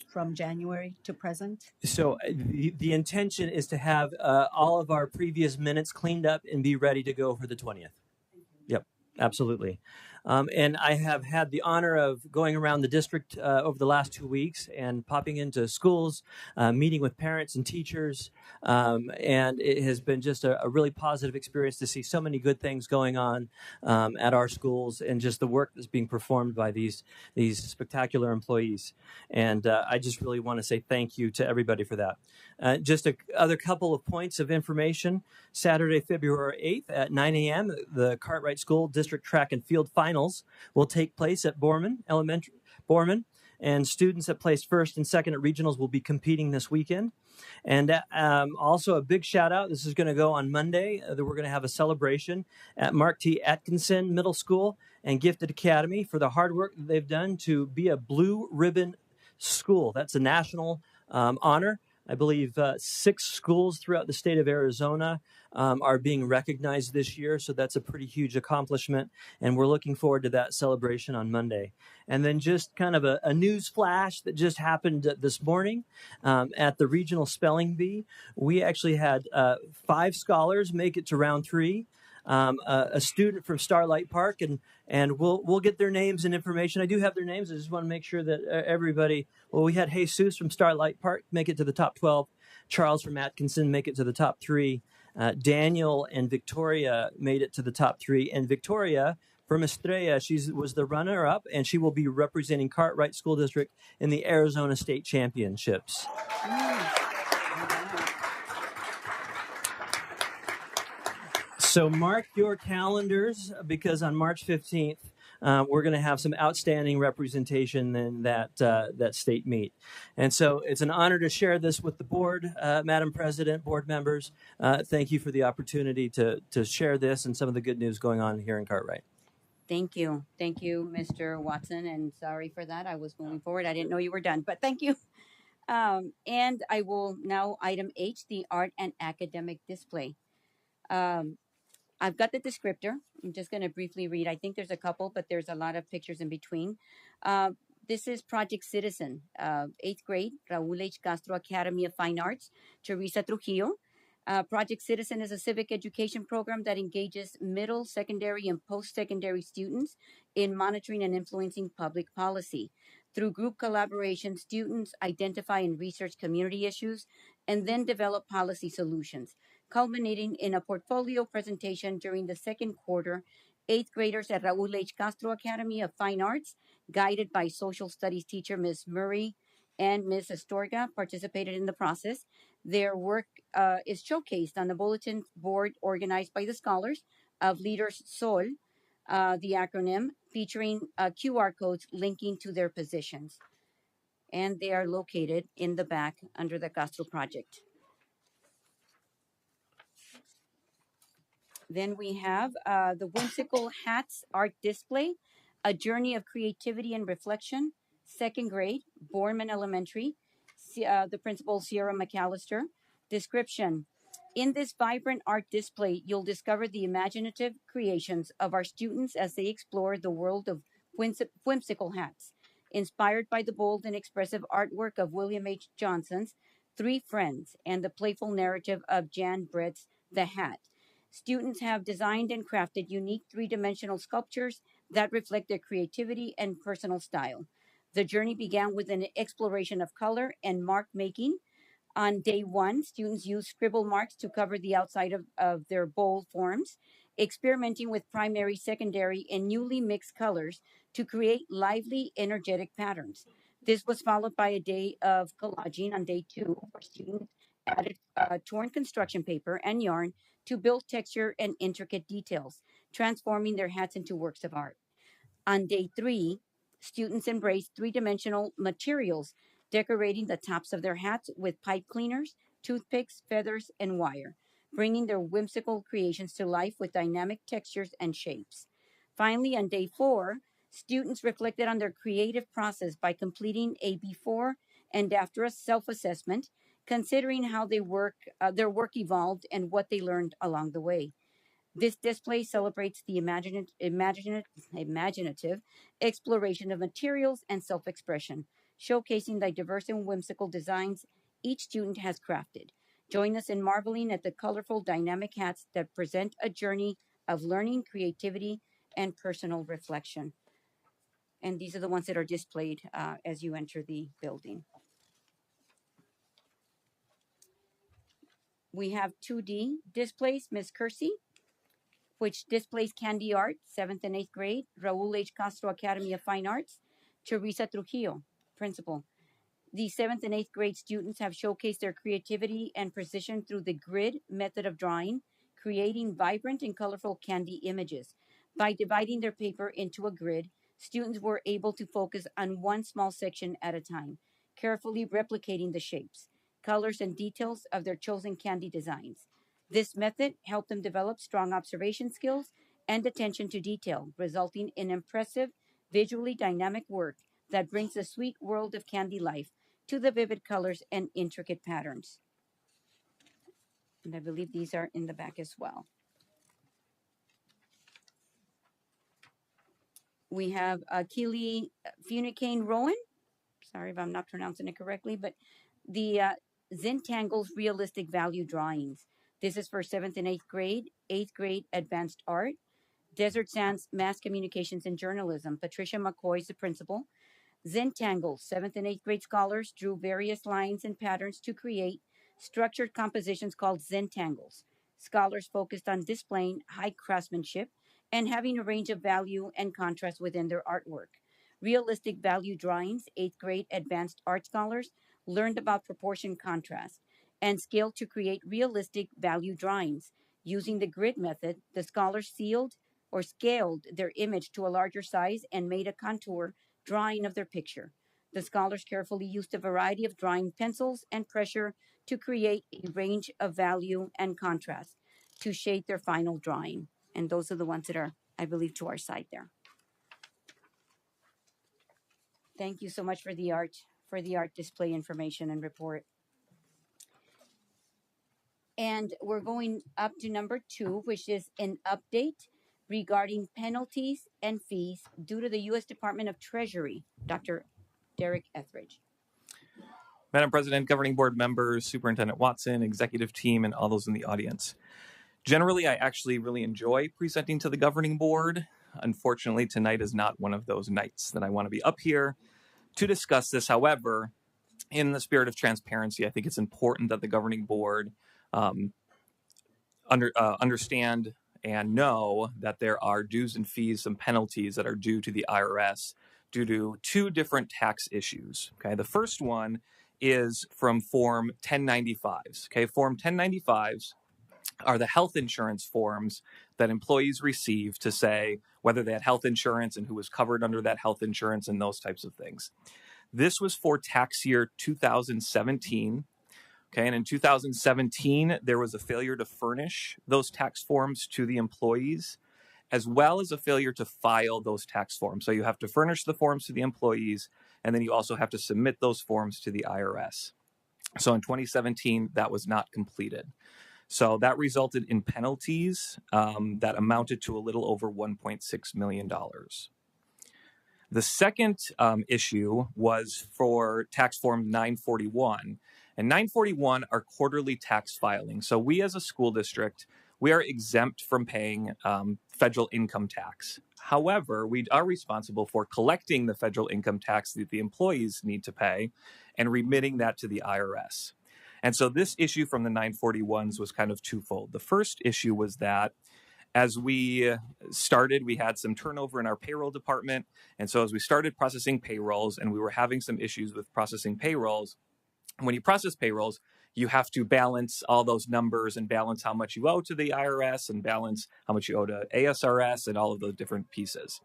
Speaker 2: from January to present?
Speaker 13: So the intention is to have all of our previous minutes cleaned up and be ready to go for the 20th. Yep, absolutely. And I have had the honor of going around the district over the last 2 weeks and popping into schools, meeting with parents and teachers. And it has been just a really positive experience to see so many good things going on at our schools and just the work that's being performed by these spectacular employees. And I just really want to say thank you to everybody for that. Just other couple of points of information. Saturday, February 8th at 9 a.m., the Cartwright School District Track and Field Finals will take place at Borman, and students that placed first and second at regionals will be competing this weekend. And also a big shout out, this is going to go on Monday, that we're going to have a celebration at Mark T. Atkinson Middle School and Gifted Academy for the hard work that they've done to be a blue ribbon school. That's a national honor. I believe 6 schools throughout the state of Arizona are being recognized this year, so that's a pretty huge accomplishment, and we're looking forward to that celebration on Monday. And then just kind of a news flash that just happened this morning at the Regional Spelling Bee. We actually had 5 scholars make it to round 3. A student from Starlight Park, and we'll get their names and information. I do have their names. I just want to make sure that everybody. Well, we had Jesus from Starlight Park make it to the top 12. Charles from Atkinson make it to the top 3. Daniel and Victoria made it to the top 3, and Victoria from Estrella, she was the runner-up, and she will be representing Cartwright School District in the Arizona State Championships. So mark your calendars, because on March 15th, we're going to have some outstanding representation in that state meet. And so it's an honor to share this with the board, Madam President, board members. Thank you for the opportunity to share this and some of the good news going on here in Cartwright.
Speaker 1: Thank you. Thank you, Mr. Watson, and sorry for that. I was moving forward. I didn't know you were done, but thank you. And I will now, item H, the art and academic display. I've got the descriptor. I'm just going to briefly read. I think there's a couple, but there's a lot of pictures in between. This is Project Citizen, 8th grade, Raul H. Castro Academy of Fine Arts, Teresa Trujillo. Project Citizen is a civic education program that engages middle, secondary, and post-secondary students in monitoring and influencing public policy. Through group collaboration, students identify and research community issues and then develop policy solutions, culminating in a portfolio presentation during the second quarter. 8th graders at Raul H. Castro Academy of Fine Arts, guided by social studies teacher Ms. Murray and Ms. Astorga, participated in the process. Their work is showcased on the bulletin board organized by the scholars of Leaders Sol, the acronym, featuring QR codes linking to their positions. And they are located in the back under the Castro Project. Then we have the Whimsical Hats art display, a journey of creativity and reflection, 2nd grade, Borman Elementary, the principal, Sierra McAllister. Description: in this vibrant art display, you'll discover the imaginative creations of our students as they explore the world of whimsical hats. Inspired by the bold and expressive artwork of William H. Johnson's Three Friends and the playful narrative of Jan Brett's The Hat, students have designed and crafted unique 3-dimensional sculptures that reflect their creativity and personal style. The journey began with an exploration of color and mark making. On day 1, students used scribble marks to cover the outside of their bowl forms, experimenting with primary, secondary, and newly mixed colors to create lively, energetic patterns. This was followed by a day of collaging on day 2, where students added torn construction paper and yarn to build texture and intricate details, transforming their hats into works of art. On day 3, students embraced three-dimensional materials, decorating the tops of their hats with pipe cleaners, toothpicks, feathers, and wire, bringing their whimsical creations to life with dynamic textures and shapes. Finally, on day 4, students reflected on their creative process by completing a before and after a self-assessment, considering how their work evolved and what they learned along the way. This display celebrates the imaginative exploration of materials and self-expression, showcasing the diverse and whimsical designs each student has crafted. Join us in marveling at the colorful, dynamic hats that present a journey of learning, creativity, and personal reflection. And these are the ones that are displayed as you enter the building. We have 2D displays, Ms. Kersey, which displays candy art, 7th and 8th grade, Raul H. Castro Academy of Fine Arts, Teresa Trujillo, principal. The 7th and 8th grade students have showcased their creativity and precision through the grid method of drawing, creating vibrant and colorful candy images. By dividing their paper into a grid, students were able to focus on one small section at a time, carefully replicating the shapes, colors, and details of their chosen candy designs. This method helped them develop strong observation skills and attention to detail, resulting in impressive, visually dynamic work that brings the sweet world of candy life to the vivid colors and intricate patterns. And I believe these are in the back as well. We have Keely Funicane Rowan. Sorry if I'm not pronouncing it correctly, but the Zentangles Realistic Value Drawings. This is for 7th and 8th grade Advanced Art. Desert Sands Mass Communications and Journalism. Patricia McCoy is the principal. Zentangles, 7th and 8th grade scholars drew various lines and patterns to create structured compositions called Zentangles. Scholars focused on displaying high craftsmanship and having a range of value and contrast within their artwork. Realistic value drawings, 8th grade advanced art scholars learned about proportion contrast and scale to create realistic value drawings. Using the grid method, the scholars sealed or scaled their image to a larger size and made a contour drawing of their picture. The scholars carefully used a variety of drawing pencils and pressure to create a range of value and contrast to shade their final drawing. And those are the ones that are, I believe, to our side there. Thank you so much for the art display information and report. And we're going up to number 2, which is an update regarding penalties and fees due to the U.S. Department of Treasury. Dr. Derek Etheridge.
Speaker 19: Madam President, Governing Board members, Superintendent Watson, executive team, and all those in the audience. Generally, I actually really enjoy presenting to the Governing Board. Unfortunately, tonight is not one of those nights that I want to be up here to discuss this. However, in the spirit of transparency, I think it's important that the Governing Board understand and know that there are dues and fees and penalties that are due to the IRS due to 2 different tax issues. Okay, the first one is from Form 1095s. Okay, Form 1095s are the health insurance forms that employees receive to say whether they had health insurance and who was covered under that health insurance and those types of things. This was for tax year 2017. Okay, and in 2017, there was a failure to furnish those tax forms to the employees, as well as a failure to file those tax forms. So you have to furnish the forms to the employees, and then you also have to submit those forms to the IRS. So in 2017, that was not completed. So that resulted in penalties that amounted to a little over $1.6 million. The second issue was for tax form 941. And 941 are quarterly tax filing. So we as a school district, we are exempt from paying federal income tax. However, we are responsible for collecting the federal income tax that the employees need to pay and remitting that to the IRS. And so this issue from the 941s was kind of twofold. The first issue was that As we started, we had some turnover in our payroll department. And so as we started processing payrolls and we were having some issues with processing payrolls, when you process payrolls, you have to balance all those numbers and balance how much you owe to the IRS and balance how much you owe to ASRS and all of those different pieces.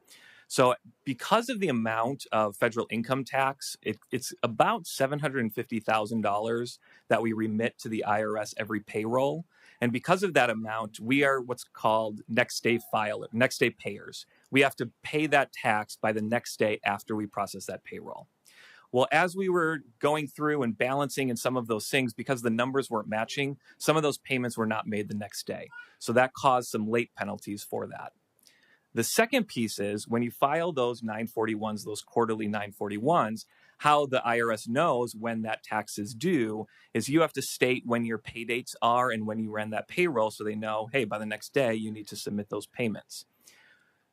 Speaker 19: So because of the amount of federal income tax, it's about $750,000 that we remit to the IRS every payroll. And because of that amount, we are what's called next day payers. We have to pay that tax by the next day after we process that payroll. Well, as we were going through and balancing in some of those things, because the numbers weren't matching, some of those payments were not made the next day. So that caused some late penalties for that. The second piece is when you file those 941s, those quarterly 941s, how the IRS knows when that tax is due is you have to state when your pay dates are and when you ran that payroll so they know, hey, by the next day, you need to submit those payments.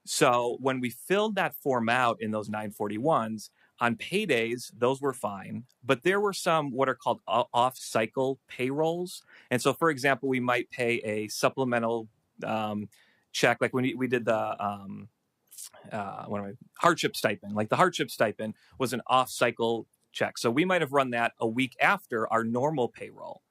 Speaker 19: So when we filled that form out in those 941s, on paydays, those were fine, but there were some what are called off-cycle payrolls. And so, for example, we might pay a supplemental check, like when we did the hardship stipend. Like the hardship stipend was an off-cycle check. So we might have run that a week after our normal payroll.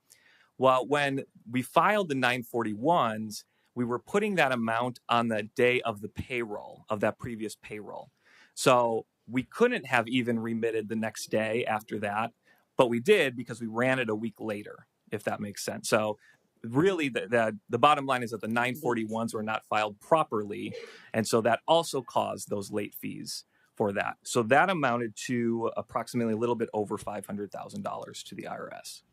Speaker 19: Well, when we filed the 941s, we were putting that amount on the day of the payroll, of that previous payroll. So we couldn't have even remitted the next day after that, but we did because we ran it a week later, if that makes sense. So really, the bottom line is that the 941s were not filed properly, and so that also caused those late fees for that. So that amounted to approximately a little bit over $500,000 to the IRS.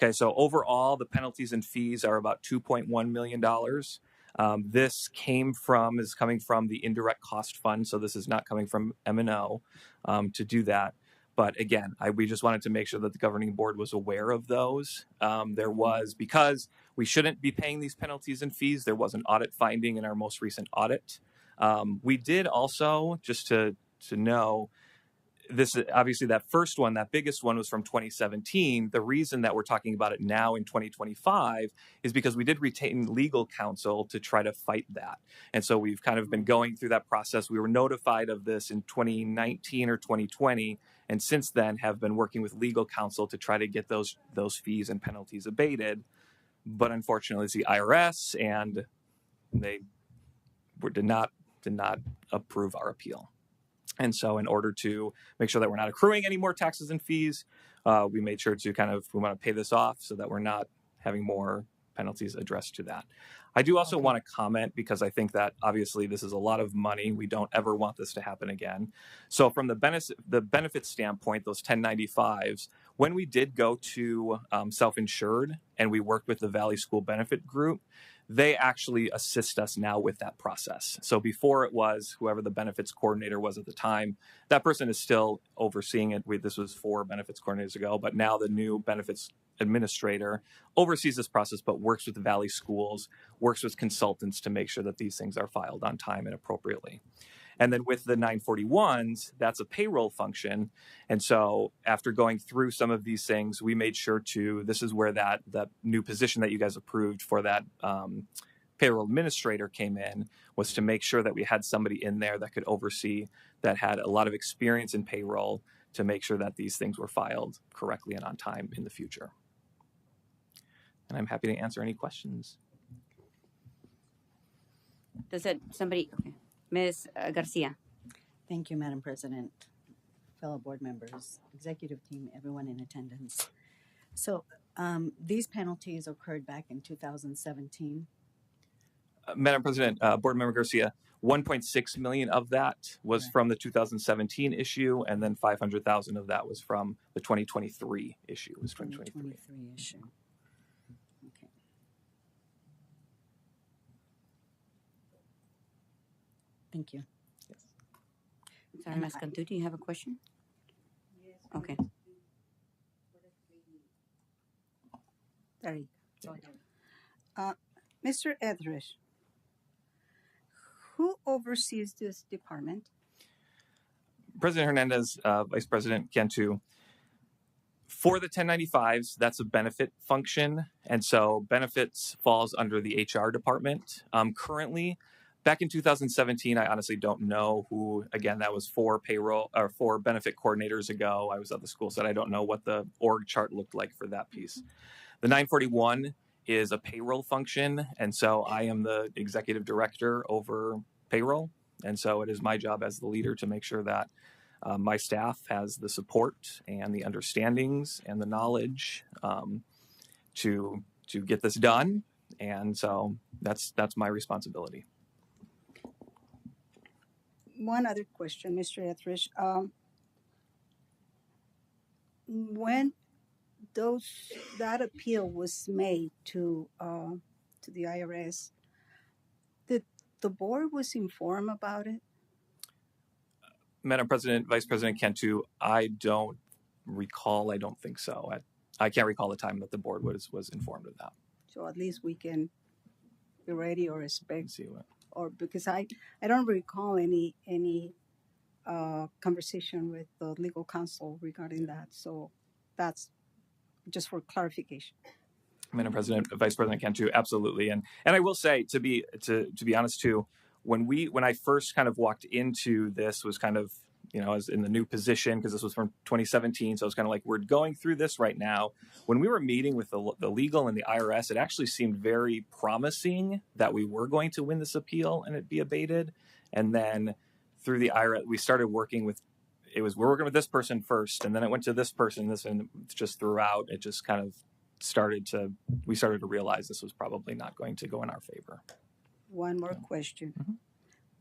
Speaker 19: Okay, so overall, the penalties and fees are about $2.1 million. This is coming from the indirect cost fund, so this is not coming from M&O to do that. But again, we just wanted to make sure that the governing board was aware of those. Because we shouldn't be paying these penalties and fees, there was an audit finding in our most recent audit. We did also, just to know, this obviously that first one, that biggest one was from 2017. The reason that we're talking about it now in 2025 is because we did retain legal counsel to try to fight that. And so we've kind of been going through that process. We were notified of this in 2019 or 2020, and since then have been working with legal counsel to try to get those fees and penalties abated. But unfortunately, it's the IRS, and they did not approve our appeal. And so in order to make sure that we're not accruing any more taxes and fees, we made sure to we want to pay this off so that we're not having more penalties addressed to that. I do also want to comment, because I think that obviously this is a lot of money. We don't ever want this to happen again. So from the benefit standpoint, those 1095s, when we did go to self-insured and we worked with the Valley School Benefit Group, they actually assist us now with that process. So before it was whoever the benefits coordinator was at the time, that person is still overseeing it. This was 4 benefits coordinators ago, but now the new benefits administrator oversees this process, but works with the Valley schools, works with consultants to make sure that these things are filed on time and appropriately. And then with the 941s, that's a payroll function. And so after going through some of these things, we made sure this is where that new position that you guys approved for that payroll administrator came in, was to make sure that we had somebody in there that could oversee, that had a lot of experience in payroll, to make sure that these things were filed correctly and on time in the future. And I'm happy to answer any questions.
Speaker 1: Okay. Ms. Garcia.
Speaker 2: Thank you, Madam President, fellow board members, executive team, everyone in attendance. So these penalties occurred back in 2017.
Speaker 19: Madam President, Board Member Garcia, 1.6 million of that was from the 2017 issue, and then 500,000 of that was from the 2023 issue. It was
Speaker 2: 2023 issue. Okay. Thank you.
Speaker 19: Yes.
Speaker 1: Sorry, Ms. Cantu, do you have a question?
Speaker 16: Yes.
Speaker 1: Okay.
Speaker 16: Sorry. Mr. Edrich, who oversees this department?
Speaker 19: President Hernandez, Vice President Cantu, For the 1095s, that's a benefit function. And so benefits falls under the HR department. Currently, back in 2017, I honestly don't know who, again, that was for payroll or for benefit coordinators ago. I was at the school, so I don't know what the org chart looked like for that piece. The 941 is a payroll function. And so I am the executive director over payroll. And so it is my job as the leader to make sure that my staff has the support and the understandings and the knowledge to get this done, and so that's my responsibility.
Speaker 16: One other question, Mr. Etheridge. When that appeal was made to the IRS, did the board was informed about it?
Speaker 19: Madam President, Vice President Cantu, I don't recall. I don't think so. I can't recall the time that the board was informed of that.
Speaker 16: So at least we can be ready or expect, or because I don't recall any conversation with the legal counsel regarding that. So that's just for clarification.
Speaker 19: Madam President, Vice President Cantu, absolutely, and I will say to be honest too, when I first kind of walked into this was kind of, I was in the new position because this was from 2017, so I was kind of like, we're going through this right now. When we were meeting with the legal and the IRS, it actually seemed very promising that we were going to win this appeal and it be abated. And then through the IRS, we started working with. We're working with this person first, and then it went to this person. And just throughout, it just kind of we started to realize this was probably not going to go in our favor.
Speaker 16: One more question. Mm-hmm.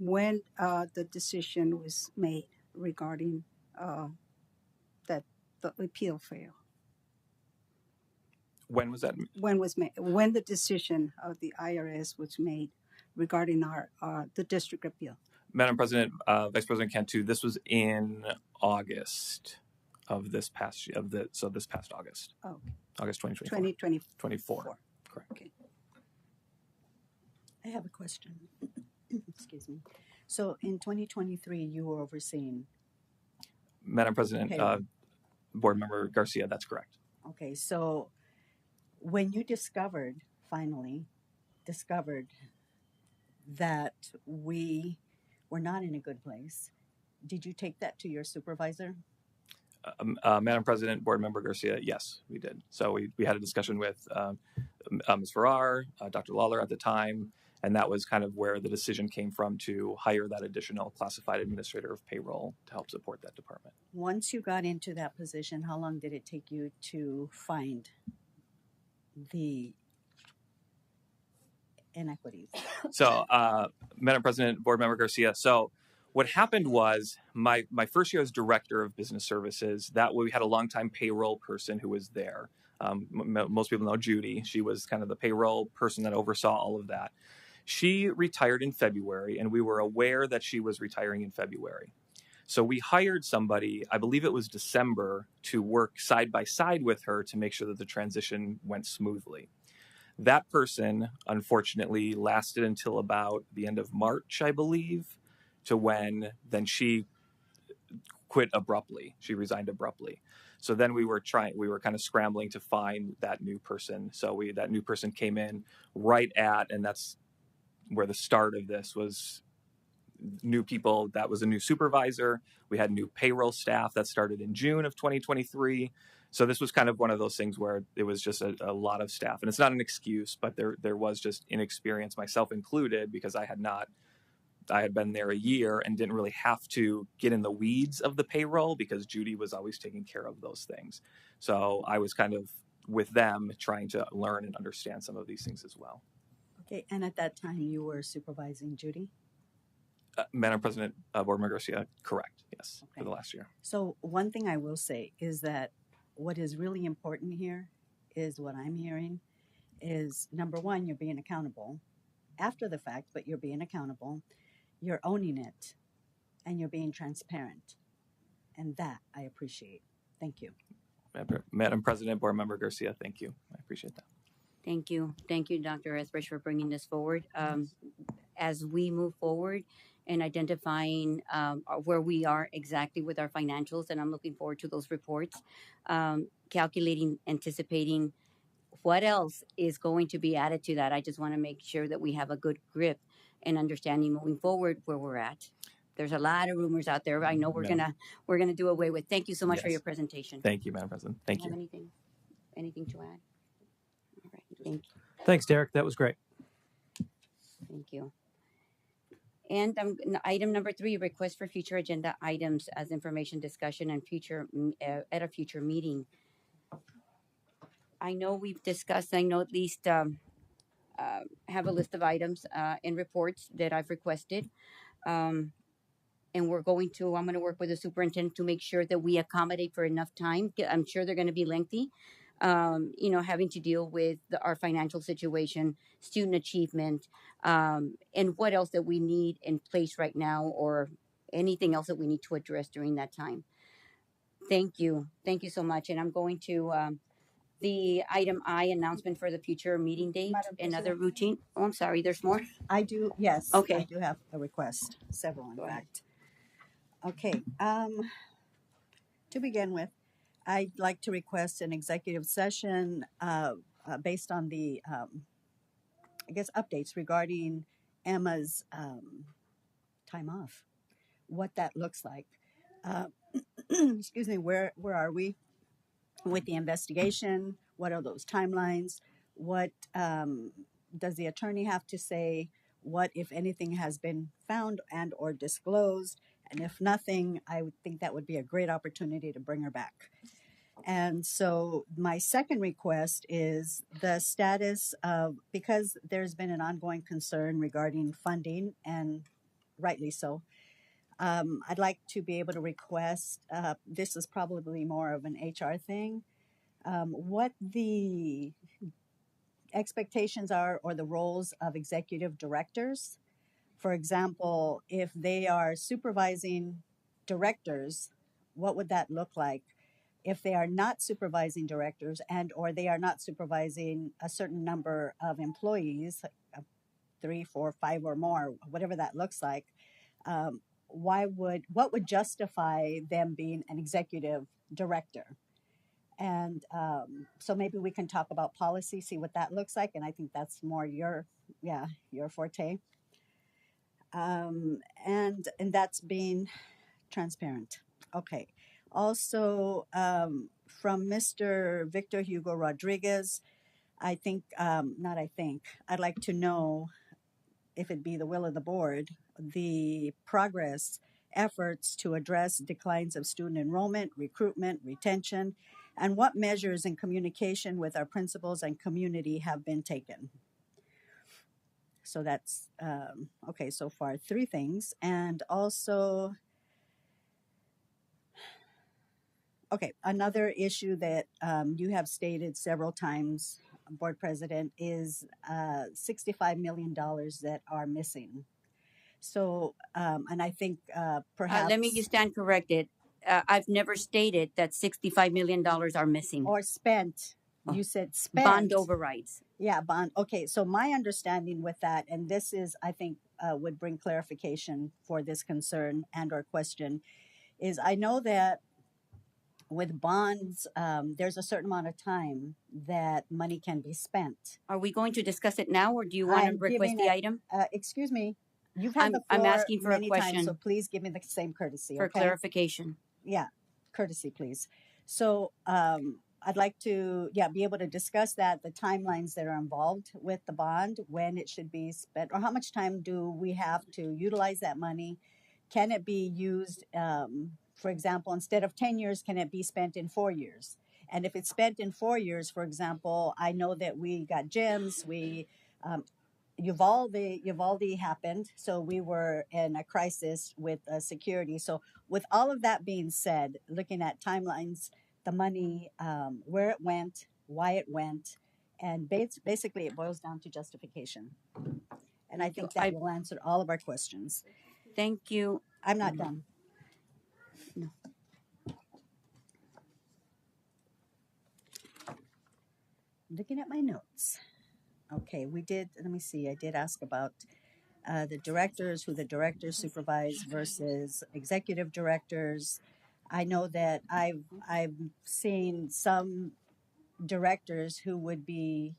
Speaker 16: When the decision was made regarding that the appeal failed?
Speaker 19: When was that?
Speaker 16: When the decision of the IRS was made regarding the district appeal?
Speaker 19: Madam President, Vice President Cantu, this was in August of this past this past August.
Speaker 16: Oh, okay.
Speaker 19: August 2024.
Speaker 16: 2024.
Speaker 19: Correct.
Speaker 16: Okay.
Speaker 2: I have a question. Excuse me. So in 2023, you were overseeing.
Speaker 19: Madam President, Board Member Garcia, that's correct.
Speaker 2: Okay, so when you finally discovered that we were not in a good place, did you take that to your supervisor?
Speaker 19: Madam President, Board Member Garcia, yes, we did. So we had a discussion with Ms. Farrar, Dr. Lawler at the time, and that was kind of where the decision came from to hire that additional classified administrator of payroll to help support that department.
Speaker 2: Once you got into that position, how long did it take you to find the inequities?
Speaker 19: So, Madam President, Board Member Garcia, so what happened was my first year as director of business services, that we had a longtime payroll person who was there. Most people know Judy. She was kind of the payroll person that oversaw all of that. She retired in February, and we were aware that she was retiring in February. So we hired somebody, I believe it was December, to work side by side with her to make sure that the transition went smoothly. That person, unfortunately, lasted until about the end of March, I believe, to when then she quit abruptly. She resigned abruptly. So then we were kind of scrambling to find that new person. So that new person came in right at, and that's where the start of this was, new people. That was a new supervisor. We had new payroll staff that started in June of 2023. So this was kind of one of those things where it was just a lot of staff. And it's not an excuse, but there was just inexperience, myself included, because I had been there a year and didn't really have to get in the weeds of the payroll because Judy was always taking care of those things. So I was kind of with them trying to learn and understand some of these things as well.
Speaker 2: Okay, and at that time you were supervising Judy?
Speaker 19: Madam President, Board Member Garcia, correct, yes, okay. For the last year.
Speaker 2: So one thing I will say is that what is really important here is what I'm hearing is, number one, you're being accountable after the fact, but you're being accountable. You're owning it, and you're being transparent. And that I appreciate. Thank you.
Speaker 19: Madam President, Board Member Garcia, thank you. I appreciate that.
Speaker 1: Thank you. Thank you, Dr. Etheridge, for bringing this forward. As we move forward and identifying where we are exactly with our financials. And I'm looking forward to those reports, calculating, anticipating what else is going to be added to that. I just want to make sure that we have a good grip and understanding moving forward where we're at. There's a lot of rumors out there. I know we're gonna do away with. Thank you so much for
Speaker 19: Yes.
Speaker 1: your presentation.
Speaker 19: Thank you, Madam President. Thank
Speaker 1: Do you
Speaker 19: you.
Speaker 1: have anything to add? All right. Thank you.
Speaker 13: Thanks, Derek. That was great.
Speaker 1: Thank you. And item number 3, request for future agenda items as information discussion and at a future meeting. I know we've discussed, I know at least have a list of items and reports that I've requested. And I'm going to work with the superintendent to make sure that we accommodate for enough time. I'm sure they're going to be lengthy, having to deal with our financial situation, student achievement, and what else that we need in place right now, or anything else that we need to address during that time. Thank you so much. And I'm going to the item I, announcement for the future meeting date and other routine. Oh, I'm sorry, there's more?
Speaker 2: I do, yes.
Speaker 1: Okay.
Speaker 2: I do have a request, several in
Speaker 1: Go ahead.
Speaker 2: fact. Okay, to begin with, I'd like to request an executive session based on the, updates regarding Emma's time off, what that looks like. Excuse me, where are we with the investigation? What are those timelines? What does the attorney have to say? What, if anything, has been found and or disclosed? And if nothing, I would think that would be a great opportunity to bring her back. And so my second request is the status of, because there's been an ongoing concern regarding funding, and rightly so, I'd like to be able to request, this is probably more of an HR thing, what the expectations are or the roles of executive directors. For example, if they are supervising directors, what would that look like? If they are not supervising directors and or they are not supervising a certain number of employees, 3, 4, 5 or more, whatever that looks like, what would justify them being an executive director? And so maybe we can talk about policy, see what that looks like. And I think that's more your forte. And that's being transparent. Okay. Also, from Mr. Victor Hugo Rodriguez, I'd like to know, if it be the will of the board, the progress efforts to address declines of student enrollment, recruitment, retention, and what measures in communication with our principals and community have been taken. So that's, okay, so far 3 things. And also, okay, another issue that you have stated several times, Board President, is $65 million that are missing. So, and I think perhaps...
Speaker 1: let me just stand corrected. I've never stated that $65 million are missing.
Speaker 2: Or spent. You said spent.
Speaker 1: Bond overrides.
Speaker 2: Yeah, bond. Okay, so my understanding with that, and this is, I think, would bring clarification for this concern and or question, is I know that with bonds, there's a certain amount of time that money can be spent.
Speaker 1: Are we going to discuss it now, or do you want to request the item?
Speaker 2: Excuse me. You've had the floor
Speaker 1: I'm asking for
Speaker 2: many
Speaker 1: a question.
Speaker 2: times, so please give me the same courtesy.
Speaker 1: For
Speaker 2: okay?
Speaker 1: clarification.
Speaker 2: Yeah, courtesy, please. So I'd like to, be able to discuss that, the timelines that are involved with the bond, when it should be spent, or how much time do we have to utilize that money? Can it be used, for example, instead of 10 years, can it be spent in 4 years? And if it's spent in 4 years, for example, I know that we got gyms, Uvalde happened, so we were in a crisis with security. So with all of that being said, looking at timelines, the money, where it went, why it went, and basically it boils down to justification. And I think that will answer all of our questions.
Speaker 1: Thank you.
Speaker 2: I'm not done.
Speaker 1: No.
Speaker 2: Looking at my notes. Okay, let me see, I did ask about the directors, who the directors supervise versus executive directors. I know that I've seen some directors who would be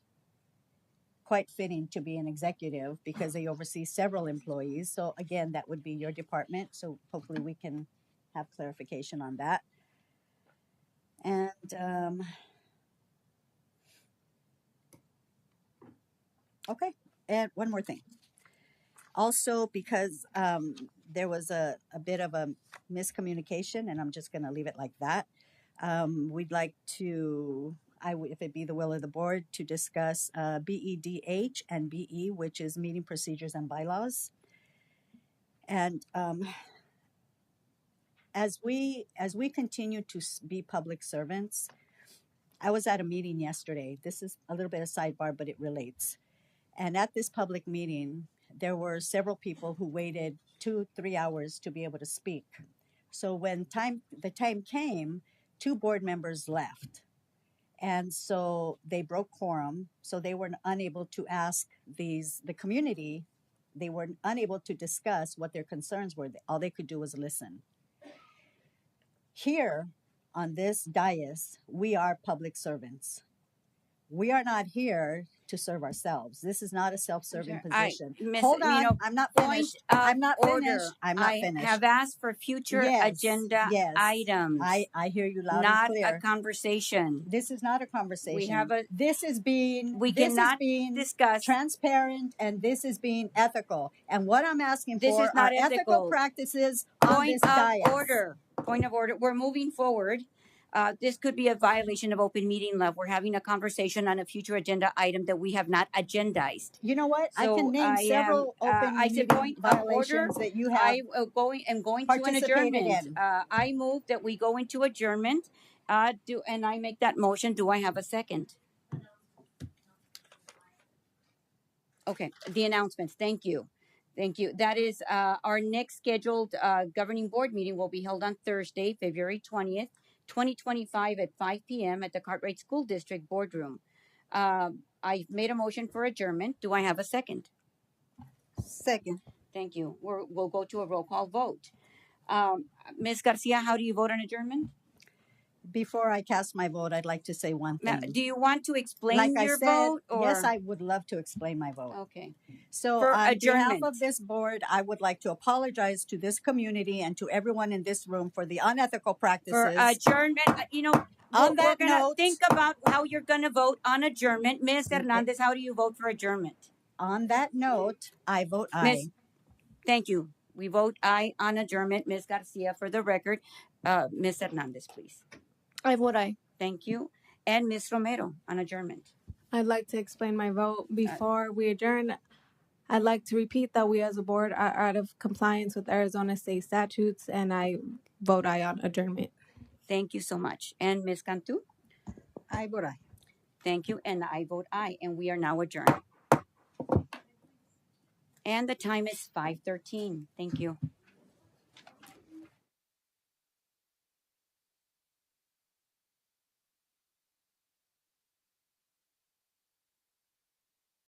Speaker 2: quite fitting to be an executive because they oversee several employees. So again, that would be your department. So hopefully we can have clarification on that. And okay, and one more thing. Also, because there was a bit of a miscommunication, and I'm just going to leave it like that. We'd like to, if it be the will of the board, to discuss BEDH and BE, which is meeting procedures and bylaws. And as we continue to be public servants, I was at a meeting yesterday. This is a little bit of sidebar, but it relates. And at this public meeting, there were several people who waited 2-3 hours to be able to speak. So when the time came, 2 board members left. And so they broke quorum. So they were unable to ask the community, they were unable to discuss what their concerns were. All they could do was listen. Here on this dais, we are public servants. We are not here to serve ourselves. This is not a self-serving position. Hold on, I'm not finished. I'm not finished. I'm not finished.
Speaker 1: I have asked for future agenda items.
Speaker 2: I hear you loud
Speaker 1: not
Speaker 2: and clear.
Speaker 1: A conversation.
Speaker 2: This is not a conversation.
Speaker 1: We have a.
Speaker 2: This is being.
Speaker 1: We
Speaker 2: this
Speaker 1: cannot
Speaker 2: is being
Speaker 1: discuss
Speaker 2: transparent, and this is being ethical. And what I'm asking
Speaker 1: this
Speaker 2: for
Speaker 1: is not
Speaker 2: are ethical practices on this dais.
Speaker 1: Point of order. We're moving forward. This could be a violation of open meeting law. We're having a conversation on a future agenda item that we have not agendized.
Speaker 2: You know what?
Speaker 1: So
Speaker 2: I can name several open meeting violations that you have
Speaker 1: I am going to an adjournment. I move that we go into adjournment. And I make that motion. Do I have a second? Okay. The announcements. Thank you. Thank you. That is our next scheduled governing board meeting will be held on Thursday, February 20th. 2025 at 5 p.m. at the Cartwright School District Boardroom. I've made a motion for adjournment. Do I have a second?
Speaker 16: Second.
Speaker 1: Thank you. We'll go to a roll call vote. Ms. Garcia, how do you vote on adjournment?
Speaker 2: Before I cast my vote, I'd like to say one thing.
Speaker 1: Now, do you want to explain your vote? Or?
Speaker 2: Yes, I would love to explain my vote.
Speaker 1: Okay.
Speaker 2: So
Speaker 1: for
Speaker 2: on
Speaker 1: adjournment.
Speaker 2: behalf of this board, I would like to apologize to this community and to everyone in this room for the unethical practices.
Speaker 1: For adjournment,
Speaker 2: on that note,
Speaker 1: think about how you're going to vote on adjournment. Ms. Hernandez, how do you vote for adjournment?
Speaker 2: On that note, I vote aye.
Speaker 1: Thank you. We vote aye on adjournment. Ms. Garcia, for the record. Ms. Hernandez, please.
Speaker 3: I vote aye.
Speaker 1: Thank you. And Ms. Romero on adjournment.
Speaker 3: I'd like to explain my vote before we adjourn. I'd like to repeat that we as a board are out of compliance with Arizona state statutes, and I vote aye on adjournment.
Speaker 1: Thank you so much. And Ms. Cantu?
Speaker 16: I vote aye.
Speaker 1: Thank you. And I vote aye. And we are now adjourned. And the time is 5:13. Thank you.